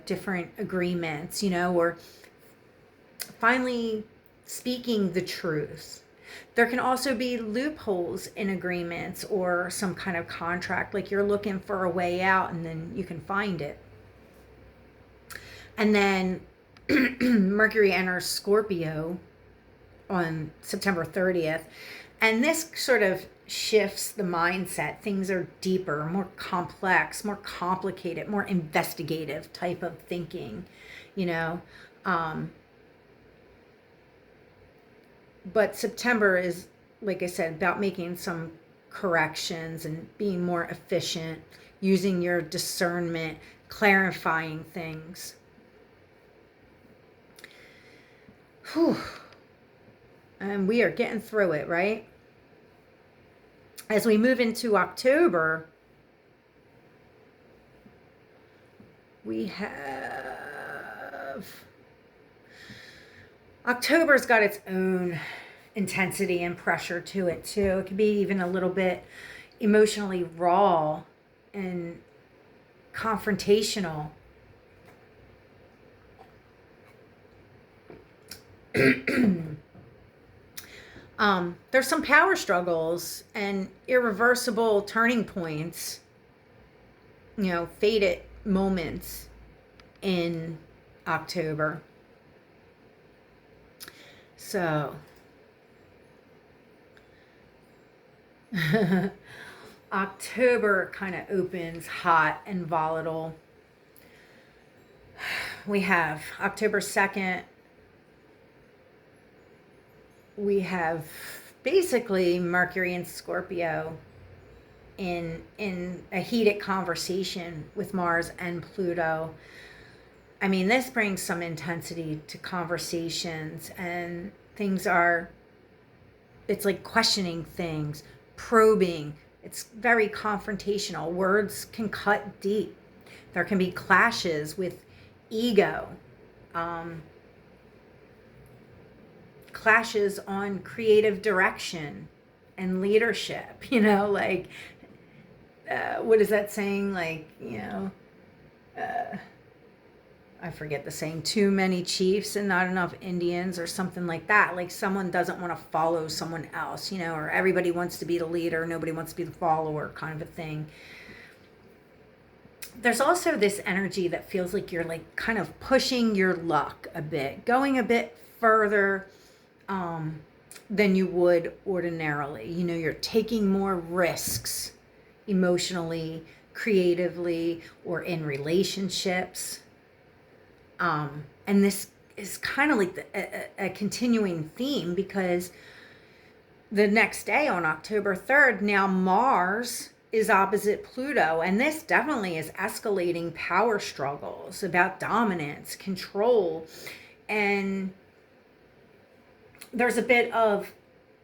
different agreements, or finally speaking the truth. There can also be loopholes in agreements or some kind of contract, like you're looking for a way out and then you can find it. And then Mercury enters Scorpio on September 30th. And this sort of shifts the mindset. Things are deeper, more complex, more complicated, more investigative type of thinking, But September is, like I said, about making some corrections and being more efficient, using your discernment, clarifying things. Whew. And we are getting through it, right? As we move into October, we have... October's got its own intensity and pressure to it too. It can be even a little bit emotionally raw and confrontational. There's some power struggles and irreversible turning points, fated moments in October. So October kind of opens hot and volatile. We have October 2nd. We have basically Mercury and Scorpio in a heated conversation with Mars and Pluto. I mean, this brings some intensity to conversations, and it's like questioning things, probing. It's very confrontational. Words can cut deep. There can be clashes with ego, clashes on creative direction and leadership. Like, what is that saying? Like, I forget the saying, too many chiefs and not enough Indians, or something like that. Like, someone doesn't want to follow someone else, or everybody wants to be the leader, nobody wants to be the follower, kind of a thing. There's also this energy that feels like you're like kind of pushing your luck a bit, going a bit further than you would ordinarily. You're taking more risks emotionally, creatively, or in relationships. And this is kind of like a continuing theme, because the next day on October 3rd, now Mars is opposite Pluto, and this definitely is escalating power struggles about dominance, control, and there's a bit of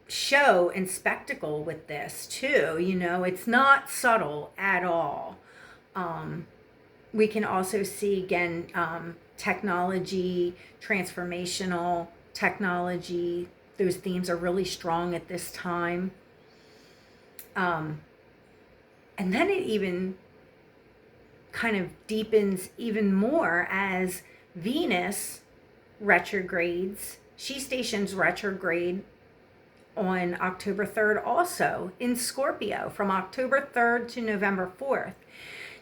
show and spectacle with this too. It's not subtle at all. We can also see, again, technology, transformational technology. Those themes are really strong at this time. And then it even kind of deepens even more as Venus retrogrades. She stations retrograde on October 3rd also in Scorpio, from October 3rd to November 4th.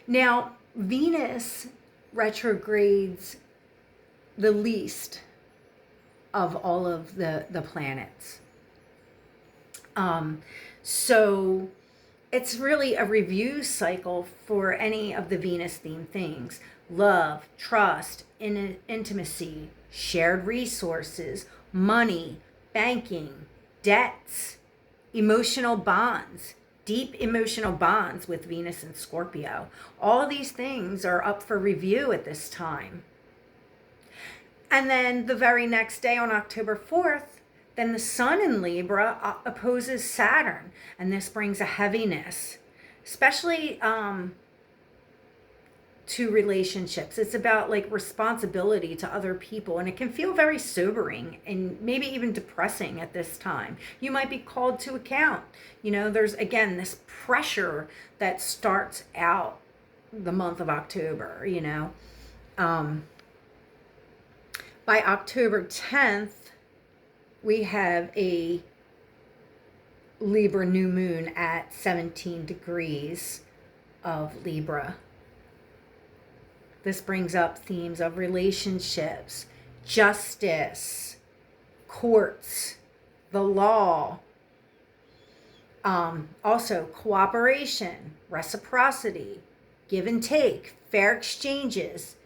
Now, Venus retrogrades the least of all of the planets. So it's really a review cycle for any of the Venus themed things: love, trust, intimacy, shared resources, money, banking, debts, emotional bonds, deep emotional bonds with Venus and Scorpio. All these things are up for review at this time. And then the very next day, on October 4th, then the Sun in Libra opposes Saturn, and this brings a heaviness, especially to relationships. It's about like responsibility to other people, and it can feel very sobering and maybe even depressing at this time. You might be called to account. There's, again, this pressure that starts out the month of October. By October 10th, we have a Libra new moon at 17 degrees of Libra. This brings up themes of relationships, justice, courts, the law, also cooperation, reciprocity, give and take, fair exchanges,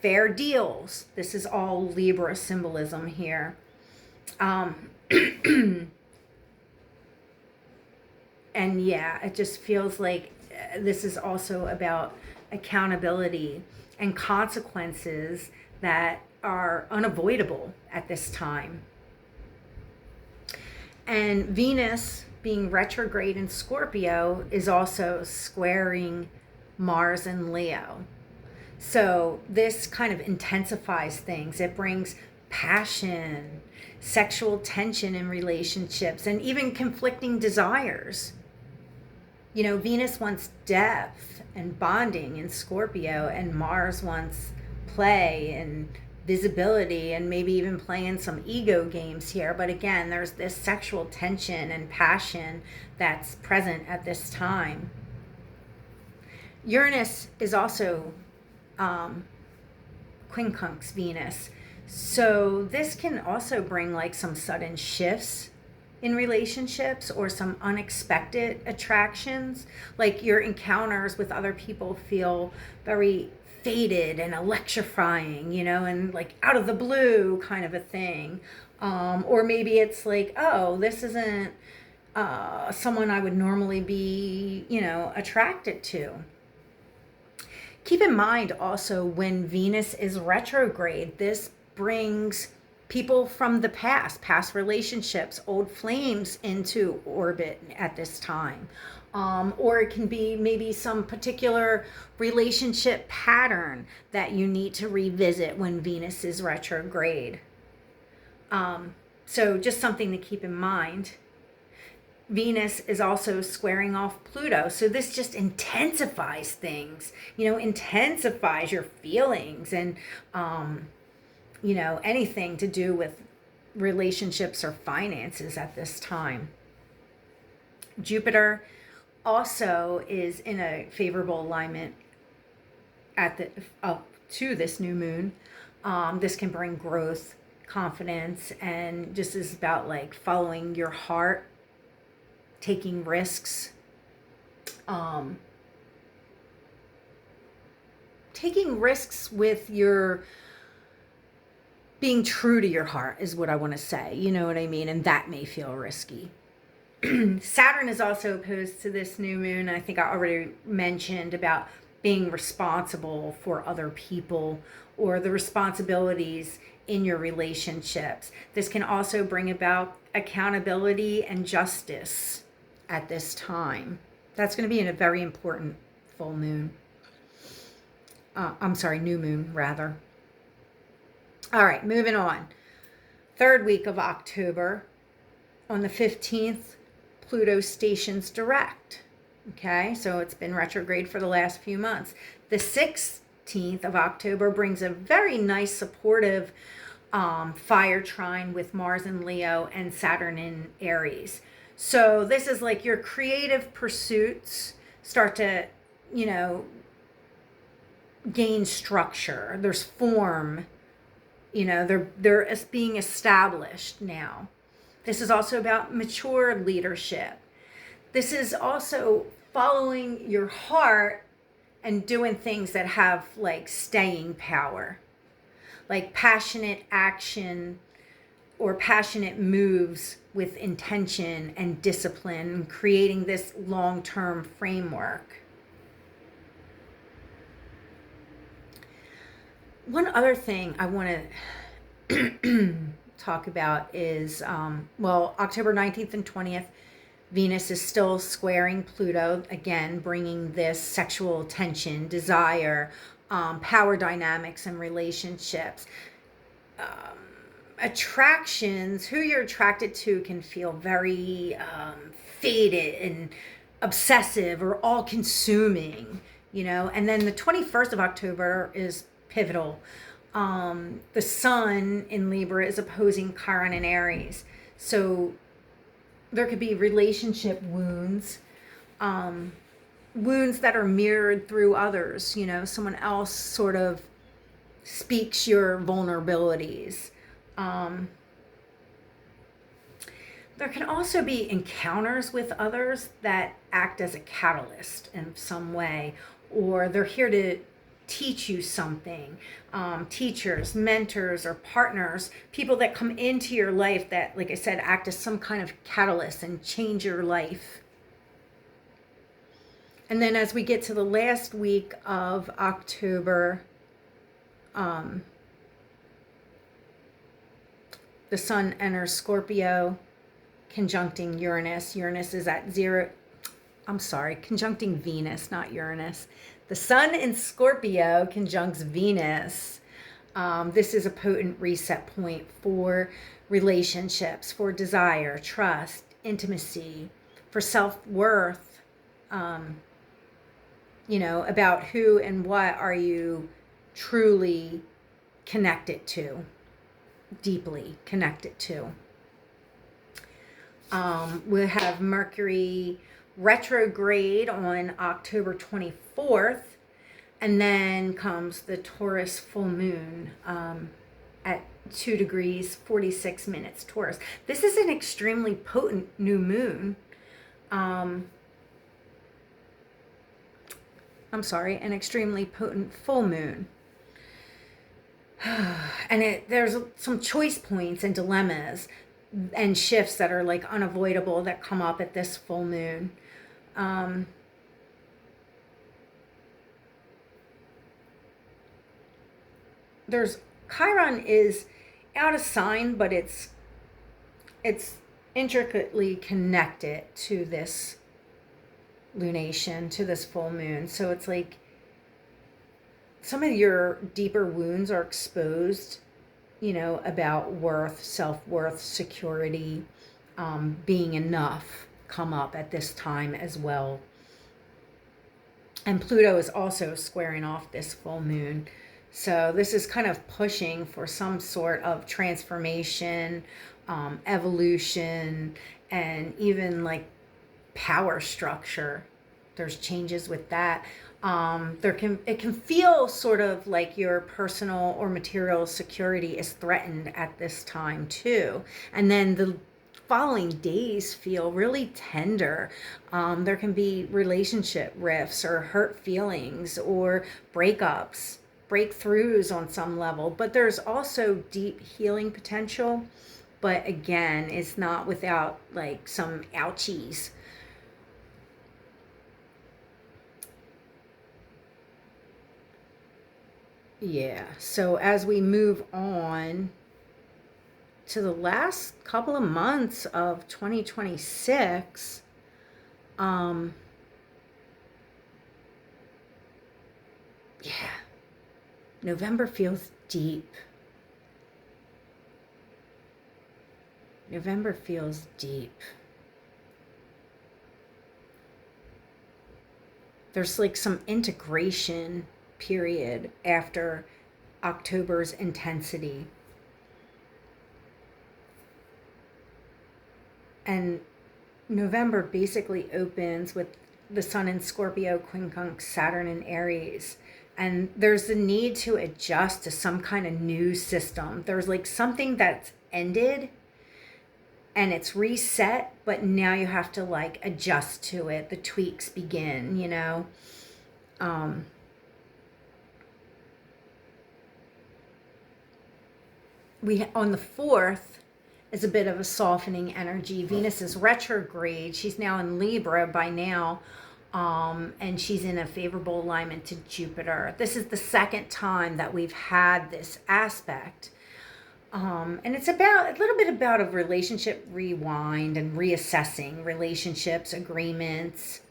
fair deals. This is all Libra symbolism here. And yeah, it just feels like this is also about accountability and consequences that are unavoidable at this time. And Venus, being retrograde in Scorpio, is also squaring Mars and Leo. So this kind of intensifies things. It brings passion, sexual tension in relationships, and even conflicting desires. Venus wants depth and bonding in Scorpio, and Mars wants play and visibility, and maybe even playing some ego games here. But again, there's this sexual tension and passion that's present at this time. Uranus is also quincunx Venus. So this can also bring like some sudden shifts in relationships or some unexpected attractions. Like your encounters with other people feel very fated and electrifying, and like out of the blue kind of a thing. Or maybe it's like, oh, this isn't someone I would normally be, attracted to. Keep in mind also when Venus is retrograde, this brings people from the past relationships, old flames into orbit at this time. Or it can be maybe some particular relationship pattern that you need to revisit when Venus is retrograde. So just something to keep in mind. Venus is also squaring off Pluto. So this just intensifies things, intensifies your feelings and, anything to do with relationships or finances at this time. Jupiter also is in a favorable alignment to this new moon. This can bring growth, confidence, and just is about like following your heart, taking risks, taking risks with your being true to your heart is what I want to say. You know what I mean? And that may feel risky. Saturn is also opposed to this new moon. I think I already mentioned about being responsible for other people or the responsibilities in your relationships. This can also bring about accountability and justice at this time. That's going to be in a very important full moon. New moon, rather. All right, moving on. Third week of October, on the 15th, Pluto stations direct. Okay, so it's been retrograde for the last few months. The 16th of October brings a very nice supportive fire trine with Mars in Leo and Saturn in Aries. So this is like your creative pursuits start to, gain structure. There's form, they're being established now. This is also about mature leadership. This is also following your heart and doing things that have like staying power, like passionate action or passionate moves with intention and discipline, creating this long-term framework. One other thing I want to talk about is, October 19th and 20th, Venus is still squaring Pluto, again, bringing this sexual tension, desire, power dynamics and relationships. Attractions, who you're attracted to can feel very faded and obsessive or all-consuming, And then the 21st of October is pivotal. The sun in Libra is opposing Chiron in Aries. So there could be relationship wounds, wounds that are mirrored through others. Someone else sort of speaks your vulnerabilities. There can also be encounters with others that act as a catalyst in some way, or they're here to teach you something. Teachers, mentors, or partners, people that come into your life that, like I said, act as some kind of catalyst and change your life. And then as we get to the last week of October, the sun enters Scorpio, conjuncting Uranus. Uranus is at conjuncting Venus, not Uranus. The sun in Scorpio conjuncts Venus. This is a potent reset point for relationships, for desire, trust, intimacy, for self-worth, about who and what are you truly connected to, deeply connected to. We'll have Mercury retrograde on October 24th, and then comes the Taurus full moon at 2 degrees, 46 minutes Taurus. This is an extremely potent new moon. I'm sorry, an extremely potent full moon. And there's some choice points and dilemmas and shifts that are like unavoidable that come up at this full moon. There's Chiron is out of sign, but it's intricately connected to this lunation, to this full moon. So it's like some of your deeper wounds are exposed, you know, about worth, self-worth, security, being enough come up at this time as well. And Pluto is also squaring off this full moon. So this is kind of pushing for some sort of transformation, evolution, and even like power structure. There's changes with that. It can feel sort of like your personal or material security is threatened at this time too. And then the following days feel really tender. There can be relationship rifts or hurt feelings or breakups, breakthroughs on some level, but there's also deep healing potential. But again, it's not without like some ouchies. Yeah, so as we move on to the last couple of months of 2026, yeah, November feels deep. November feels deep. There's like some integration period after October's intensity. And November basically opens with the Sun in Scorpio, quincunx Saturn in Aries. And there's the need to adjust to some kind of new system. There's like something that's ended and it's reset, but now you have to like adjust to it. The tweaks begin, you know. On the 4th is a bit of a softening energy. Venus is retrograde. She's now in Libra by now. And she's in a favorable alignment to Jupiter. This is the second time that we've had this aspect. And it's about a little bit about a relationship rewind and reassessing relationships, agreements,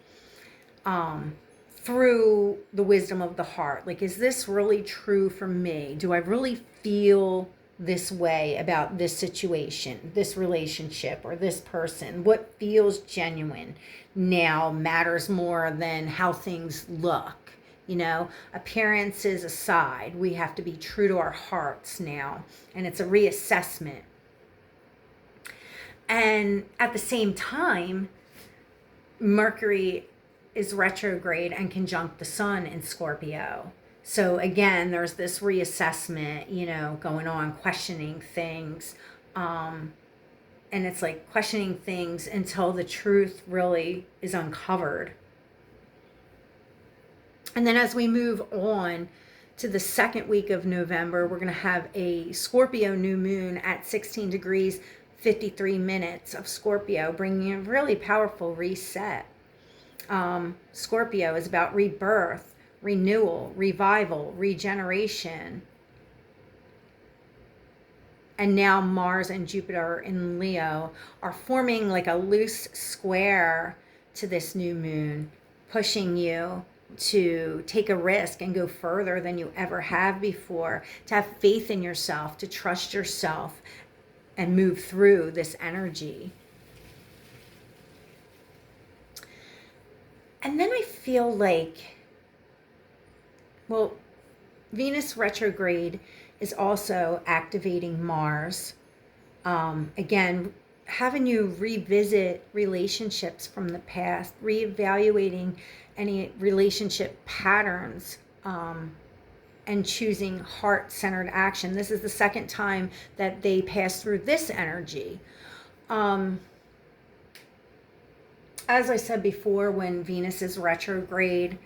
through the wisdom of the heart. Like, is this really true for me? Do I really feel this way about this situation, this relationship, or this person? What feels genuine now matters more than how things look. You know, appearances aside, we have to be true to our hearts now. And it's a reassessment. And at the same time, Mercury is retrograde and conjunct the Sun in Scorpio. So again, there's this reassessment, you know, going on, questioning things. And it's like questioning things until the truth really is uncovered. And then as we move on to the second week of November, we're going to have a Scorpio new moon at 16 degrees, 53 minutes of Scorpio, bringing a really powerful reset. Scorpio is about rebirth, renewal, revival, regeneration. And now Mars and Jupiter in Leo are forming like a loose square to this new moon, pushing you to take a risk and go further than you ever have before, to have faith in yourself, to trust yourself and move through this energy. And then I feel like, well, Venus retrograde is also activating Mars. Again, having you revisit relationships from the past, reevaluating any relationship patterns, and choosing heart-centered action. This is the second time that they pass through this energy. As I said before, when Venus is retrograde,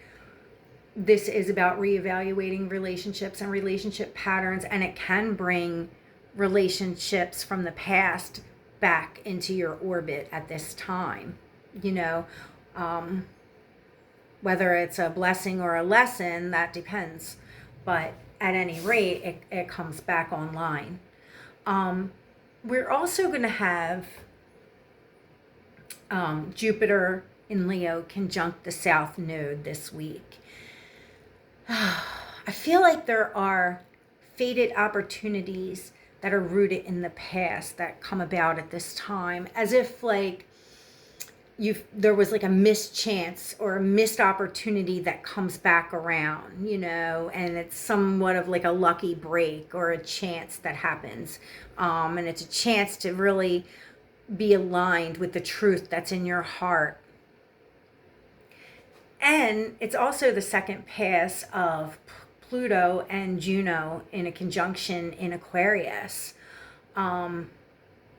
this is about reevaluating relationships and relationship patterns, and it can bring relationships from the past back into your orbit at this time. Whether it's a blessing or a lesson, that depends. But at any rate, it comes back online. We're also going to have Jupiter in Leo conjunct the South Node this week. I feel like there are fated opportunities that are rooted in the past that come about at this time, as if like there was like a missed chance or a missed opportunity that comes back around, and it's somewhat of like a lucky break or a chance that happens. And it's a chance to really be aligned with the truth that's in your heart. And it's also the second pass of Pluto and Juno in a conjunction in Aquarius. Again,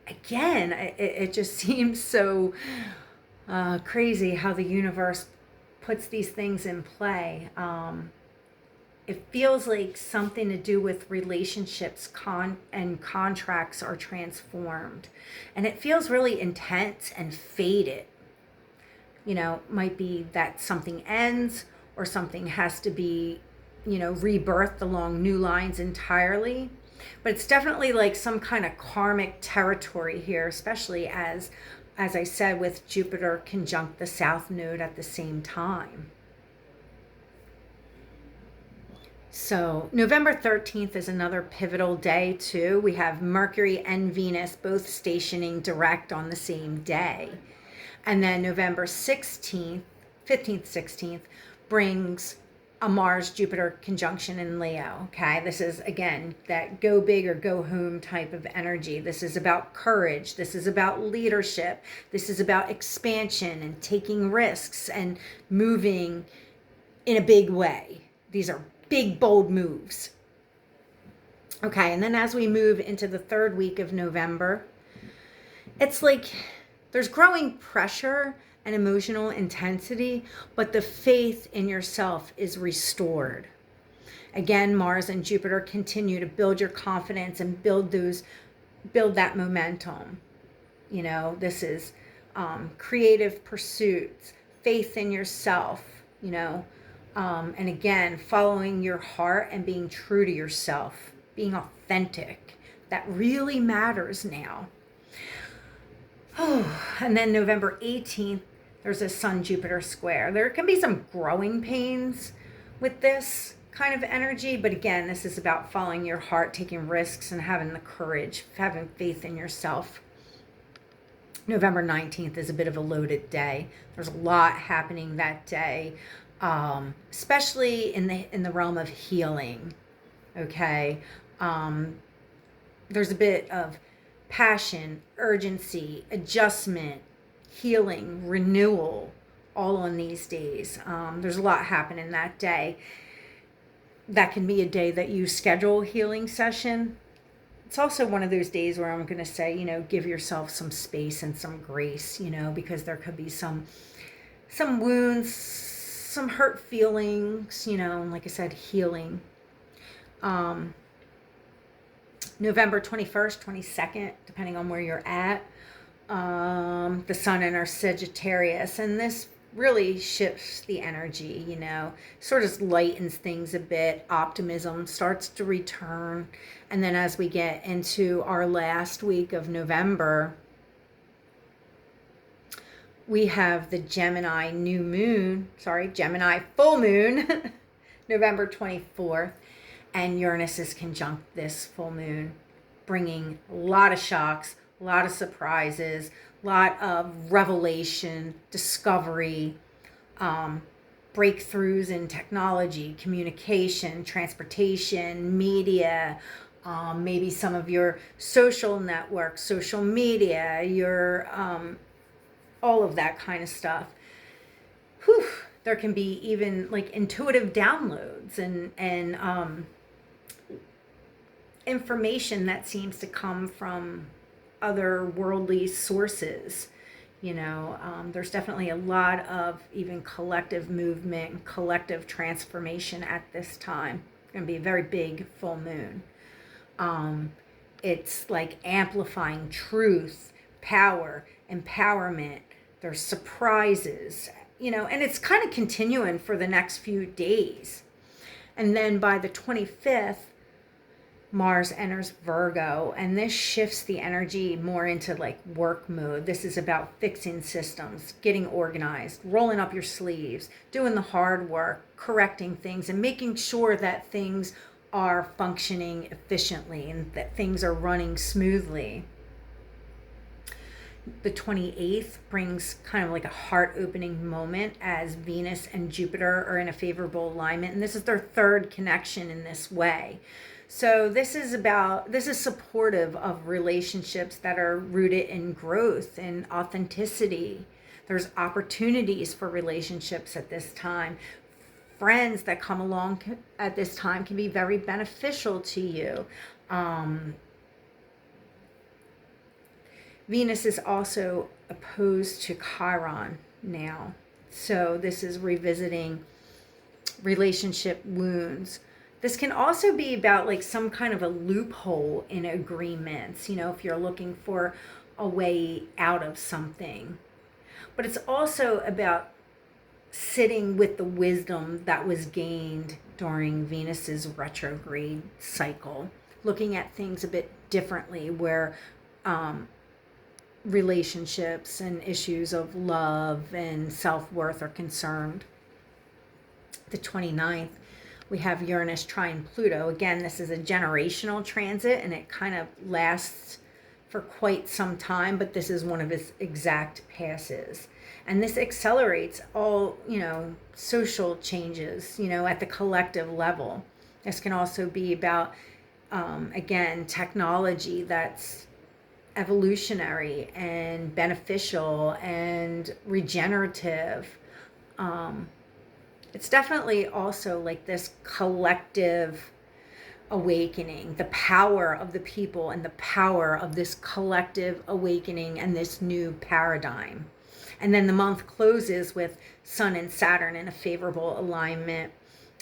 it just seems so crazy how the universe puts these things in play. It feels like something to do with relationships and contracts are transformed. And it feels really intense and faded. Might be that something ends or something has to be, rebirthed along new lines entirely. But it's definitely like some kind of karmic territory here, especially as I said, with Jupiter conjunct the South Node at the same time. So November 13th is another pivotal day too. We have Mercury and Venus both stationing direct on the same day. And then November 16th, 15th, 16th brings a Mars-Jupiter conjunction in Leo, okay? This is, again, that go big or go home type of energy. This is about courage. This is about leadership. This is about expansion and taking risks and moving in a big way. These are big, bold moves. Okay, and then as we move into the third week of November, it's like there's growing pressure and emotional intensity, but the faith in yourself is restored. Again, Mars and Jupiter continue to build your confidence and build that momentum. This is creative pursuits, faith in yourself, and again, following your heart and being true to yourself, being authentic. That really matters now. And then November 18th, there's a Sun-Jupiter square. There can be some growing pains with this kind of energy, but again, this is about following your heart, taking risks, and having the courage, having faith in yourself. November 19th is a bit of a loaded day. There's a lot happening that day, especially in the realm of healing. Okay, there's a bit of passion, urgency, adjustment, healing, renewal, all on these days. There's a lot happening that day. That can be a day that you schedule a healing session. It's also one of those days where I'm going to say, give yourself some space and some grace, because there could be some wounds, some hurt feelings, like I said, healing. November 21st, 22nd, depending on where you're at, the sun enters Sagittarius, and this really shifts the energy, sort of lightens things a bit. Optimism starts to return. And then as we get into our last week of November, we have the Gemini full moon, November 24th. And Uranus is conjunct this full moon, bringing a lot of shocks, a lot of surprises, a lot of revelation, discovery, breakthroughs in technology, communication, transportation, media, maybe some of your social networks, social media, your all of that kind of stuff. Whew. There can be even like intuitive downloads and information that seems to come from other worldly sources. There's definitely a lot of even collective movement, collective transformation at this time. It's going to be a very big full moon. It's like amplifying truth, power, empowerment. There's surprises, and it's kind of continuing for the next few days. And then by the 25th, Mars enters Virgo, and this shifts the energy more into like work mode. This is about fixing systems, getting organized, rolling up your sleeves, doing the hard work, correcting things, and making sure that things are functioning efficiently and that things are running smoothly. The 28th brings kind of like a heart-opening moment as Venus and Jupiter are in a favorable alignment, and this is their third connection in this way. So this is supportive of relationships that are rooted in growth and authenticity. There's opportunities for relationships at this time. Friends that come along at this time can be very beneficial to you. Venus is also opposed to Chiron now. So this is revisiting relationship wounds. This can also be about like some kind of a loophole in agreements, if you're looking for a way out of something. But it's also about sitting with the wisdom that was gained during Venus's retrograde cycle, looking at things a bit differently, where relationships and issues of love and self-worth are concerned. The 29th, we have Uranus trine Pluto. Again, this is a generational transit, and it kind of lasts for quite some time, but this is one of its exact passes. And this accelerates all, social changes, at the collective level. This can also be about, again, technology that's evolutionary and beneficial and regenerative. It's definitely also like this collective awakening, the power of the people and the power of this collective awakening and this new paradigm. And then the month closes with Sun and Saturn in a favorable alignment,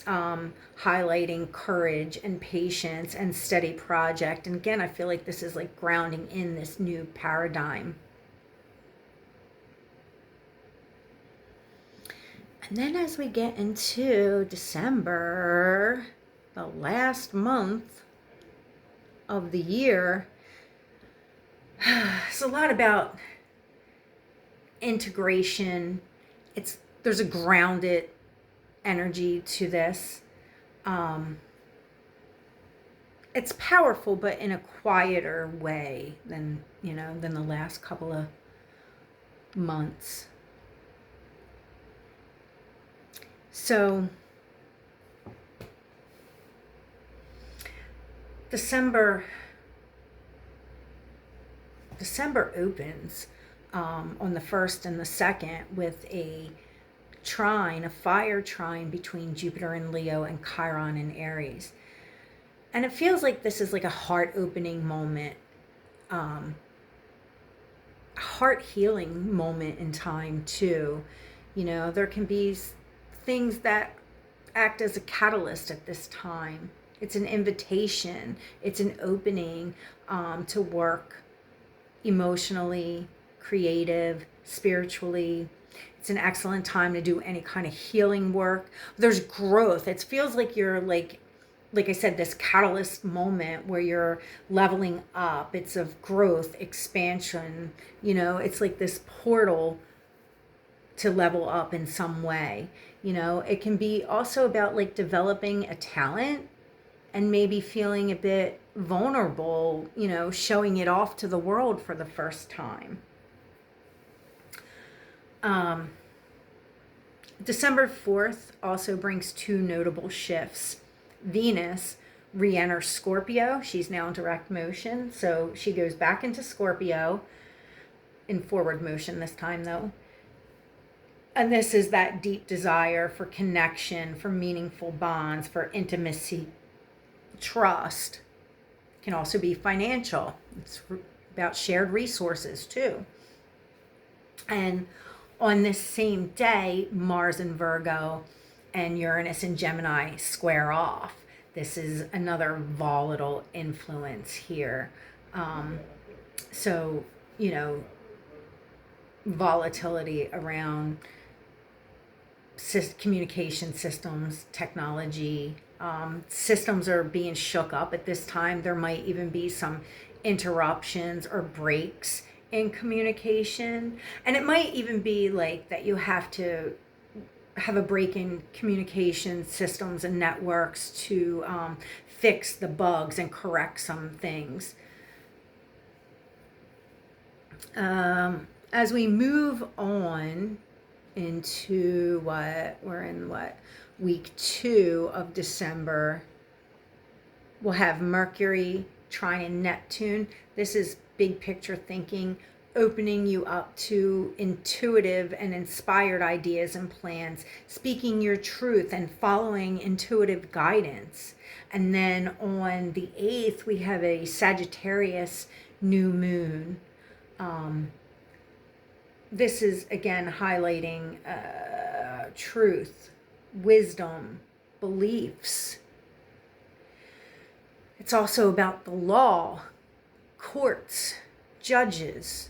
highlighting courage and patience and steady project. And again, I feel like this is like grounding in this new paradigm. And then as we get into December, the last month of the year, it's a lot about integration. There's a grounded energy to this. It's powerful, but in a quieter way than the last couple of months. So December opens on the 1st and the 2nd with a fire trine between Jupiter and Leo and Chiron in Aries. And it feels like this is like a heart-opening moment, heart-healing moment in time too. There can be things that act as a catalyst at this time. It's an invitation. It's an opening to work emotionally, creative, spiritually. It's an excellent time to do any kind of healing work. There's growth. It feels like you're like I said, this catalyst moment where you're leveling up. It's of growth, expansion. It's like this portal to level up in some way. It can be also about like developing a talent and maybe feeling a bit vulnerable, showing it off to the world for the first time. December 4th also brings two notable shifts. Venus re-enters Scorpio. She's now in direct motion, so she goes back into Scorpio in forward motion this time though. And this is that deep desire for connection, for meaningful bonds, for intimacy, trust. It can also be financial. It's about shared resources too. And on this same day, Mars in Virgo and Uranus in Gemini square off. This is another volatile influence here. So, volatility around communication systems, technology. Systems are being shook up at this time. There might even be some interruptions or breaks in communication. And it might even be like that you have to have a break in communication systems and networks to fix the bugs and correct some things. As we move on into week 2 of December, we'll have Mercury trine Neptune. This is big picture thinking, opening you up to intuitive and inspired ideas and plans, speaking your truth and following intuitive guidance. And then on the 8th, we have a Sagittarius new moon. This is again highlighting truth, wisdom, beliefs. It's also about the law, courts, judges,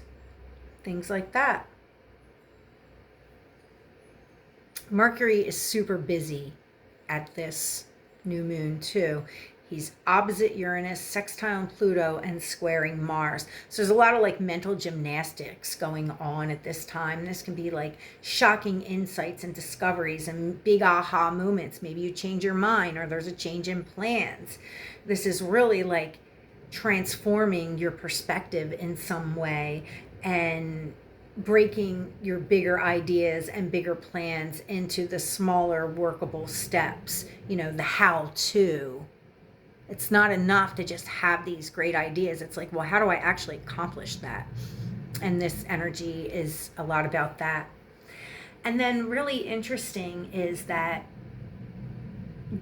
things like that. Mercury is super busy at this new moon too. He's opposite Uranus, sextile Pluto, and squaring Mars. So there's a lot of like mental gymnastics going on at this time. This can be like shocking insights and discoveries and big aha moments. Maybe you change your mind or there's a change in plans. This is really like transforming your perspective in some way and breaking your bigger ideas and bigger plans into the smaller workable steps, the how-to. It's not enough to just have these great ideas. It's like, well, how do I actually accomplish that? And this energy is a lot about that. And then really interesting is that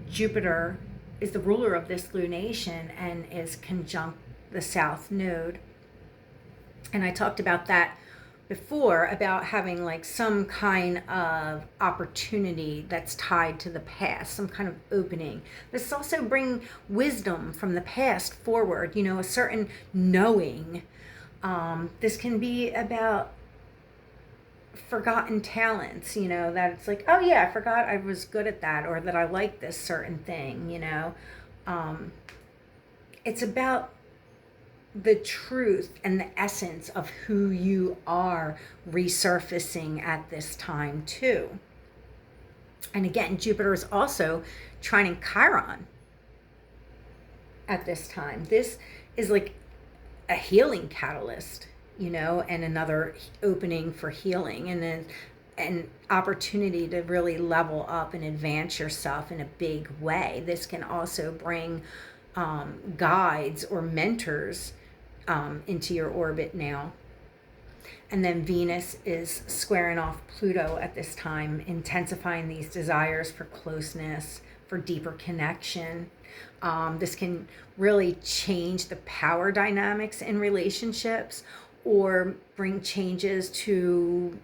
Jupiter is the ruler of this lunation and is conjunct the South Node. And I talked about that before, about having like some kind of opportunity that's tied to the past, some kind of opening. This also bring wisdom from the past forward, a certain knowing. This can be about forgotten talents, that it's like, oh yeah, I forgot I was good at that, or that I like this certain thing, It's about the truth and the essence of who you are resurfacing at this time too. And again, Jupiter is also trining Chiron at this time. This is like a healing catalyst, and another opening for healing, and then an opportunity to really level up and advance yourself in a big way. This can also bring guides or mentors into your orbit now. And then Venus is squaring off Pluto at this time, intensifying these desires for closeness, for deeper connection. This can really change the power dynamics in relationships or bring changes to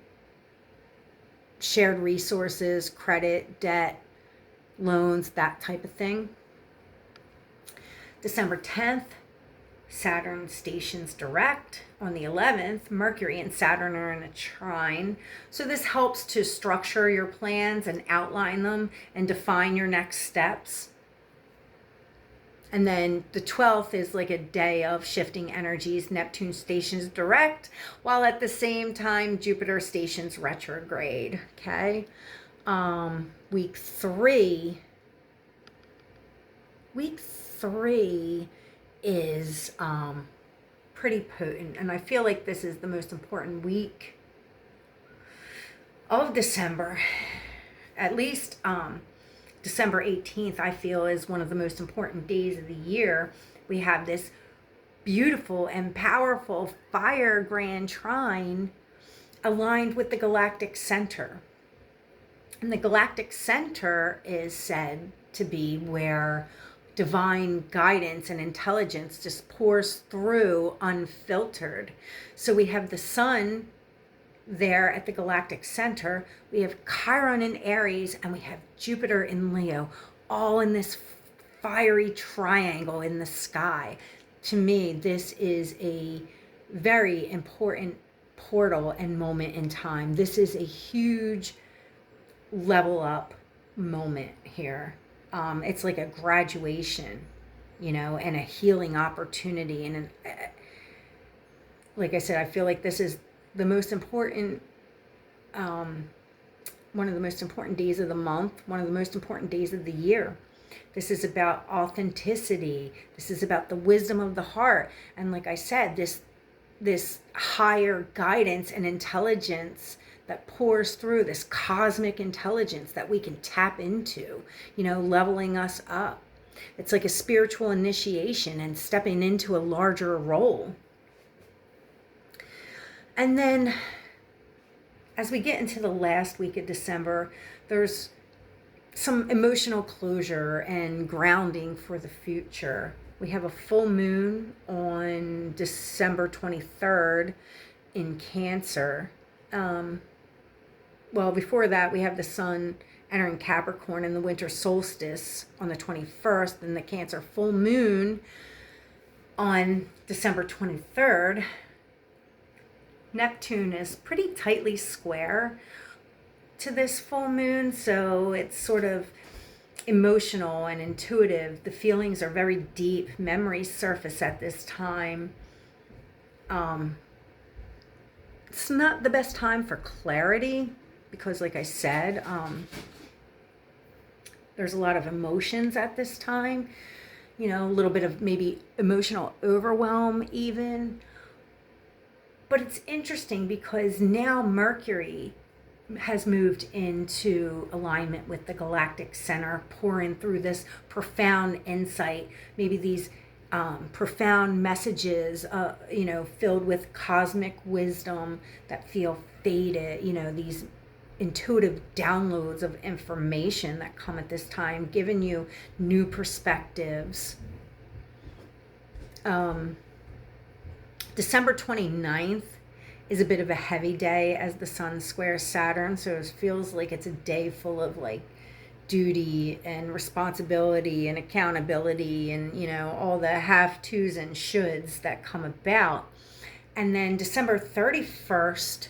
shared resources, credit, debt, loans, that type of thing. December 10th, Saturn stations direct. On the 11th, Mercury and Saturn are in a trine. So this helps to structure your plans and outline them and define your next steps. And then the 12th is like a day of shifting energies. Neptune stations direct, while at the same time, Jupiter stations retrograde. Okay. Week three is pretty potent, and I feel like this is the most important week of December. At least December 18th, I feel, is one of the most important days of the year. We have this beautiful and powerful fire grand trine aligned with the galactic center. And the galactic center is said to be where divine guidance and intelligence just pours through unfiltered. So we have the sun there at the galactic center, we have Chiron in Aries, and we have Jupiter in Leo, all in this fiery triangle in the sky. To me, this is a very important portal and moment in time. This is a huge level up moment here. It's like a graduation, and a healing opportunity. And like I said, I feel like this is the most important, one of the most important days of the month, one of the most important days of the year. This is about authenticity. This is about the wisdom of the heart. And like I said, this higher guidance and intelligence that pours through, this cosmic intelligence that we can tap into, leveling us up. It's like a spiritual initiation and stepping into a larger role. And then as we get into the last week of December, there's some emotional closure and grounding for the future. We have a full moon on December 23rd in Cancer. Well, before that, we have the sun entering Capricorn and the winter solstice on the 21st, and the Cancer full moon on December 23rd. Neptune is pretty tightly square to this full moon, so it's sort of emotional and intuitive. The feelings are very deep. Memories surface at this time. It's not the best time for clarity because, like I said, there's a lot of emotions at this time. A little bit of maybe emotional overwhelm even. But it's interesting because now Mercury has moved into alignment with the galactic center, pouring through this profound insight, maybe these profound messages, filled with cosmic wisdom that feel faded, these intuitive downloads of information that come at this time, giving you new perspectives. December 29th is a bit of a heavy day as the sun squares Saturn, so it feels like it's a day full of like duty and responsibility and accountability and all the have-tos and shoulds that come about. And then December 31st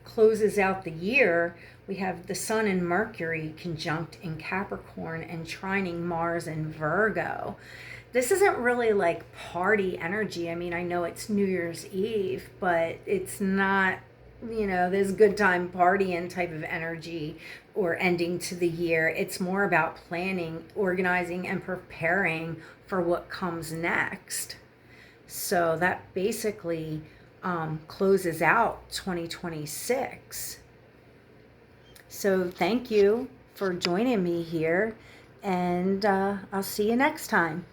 closes out the year. We have the sun and Mercury conjunct in Capricorn and trining Mars in Virgo. This isn't really like party energy. I mean, I know it's New Year's Eve, but it's not, this good time partying type of energy or ending to the year. It's more about planning, organizing, and preparing for what comes next. So that basically closes out 2026. So thank you for joining me here, and I'll see you next time.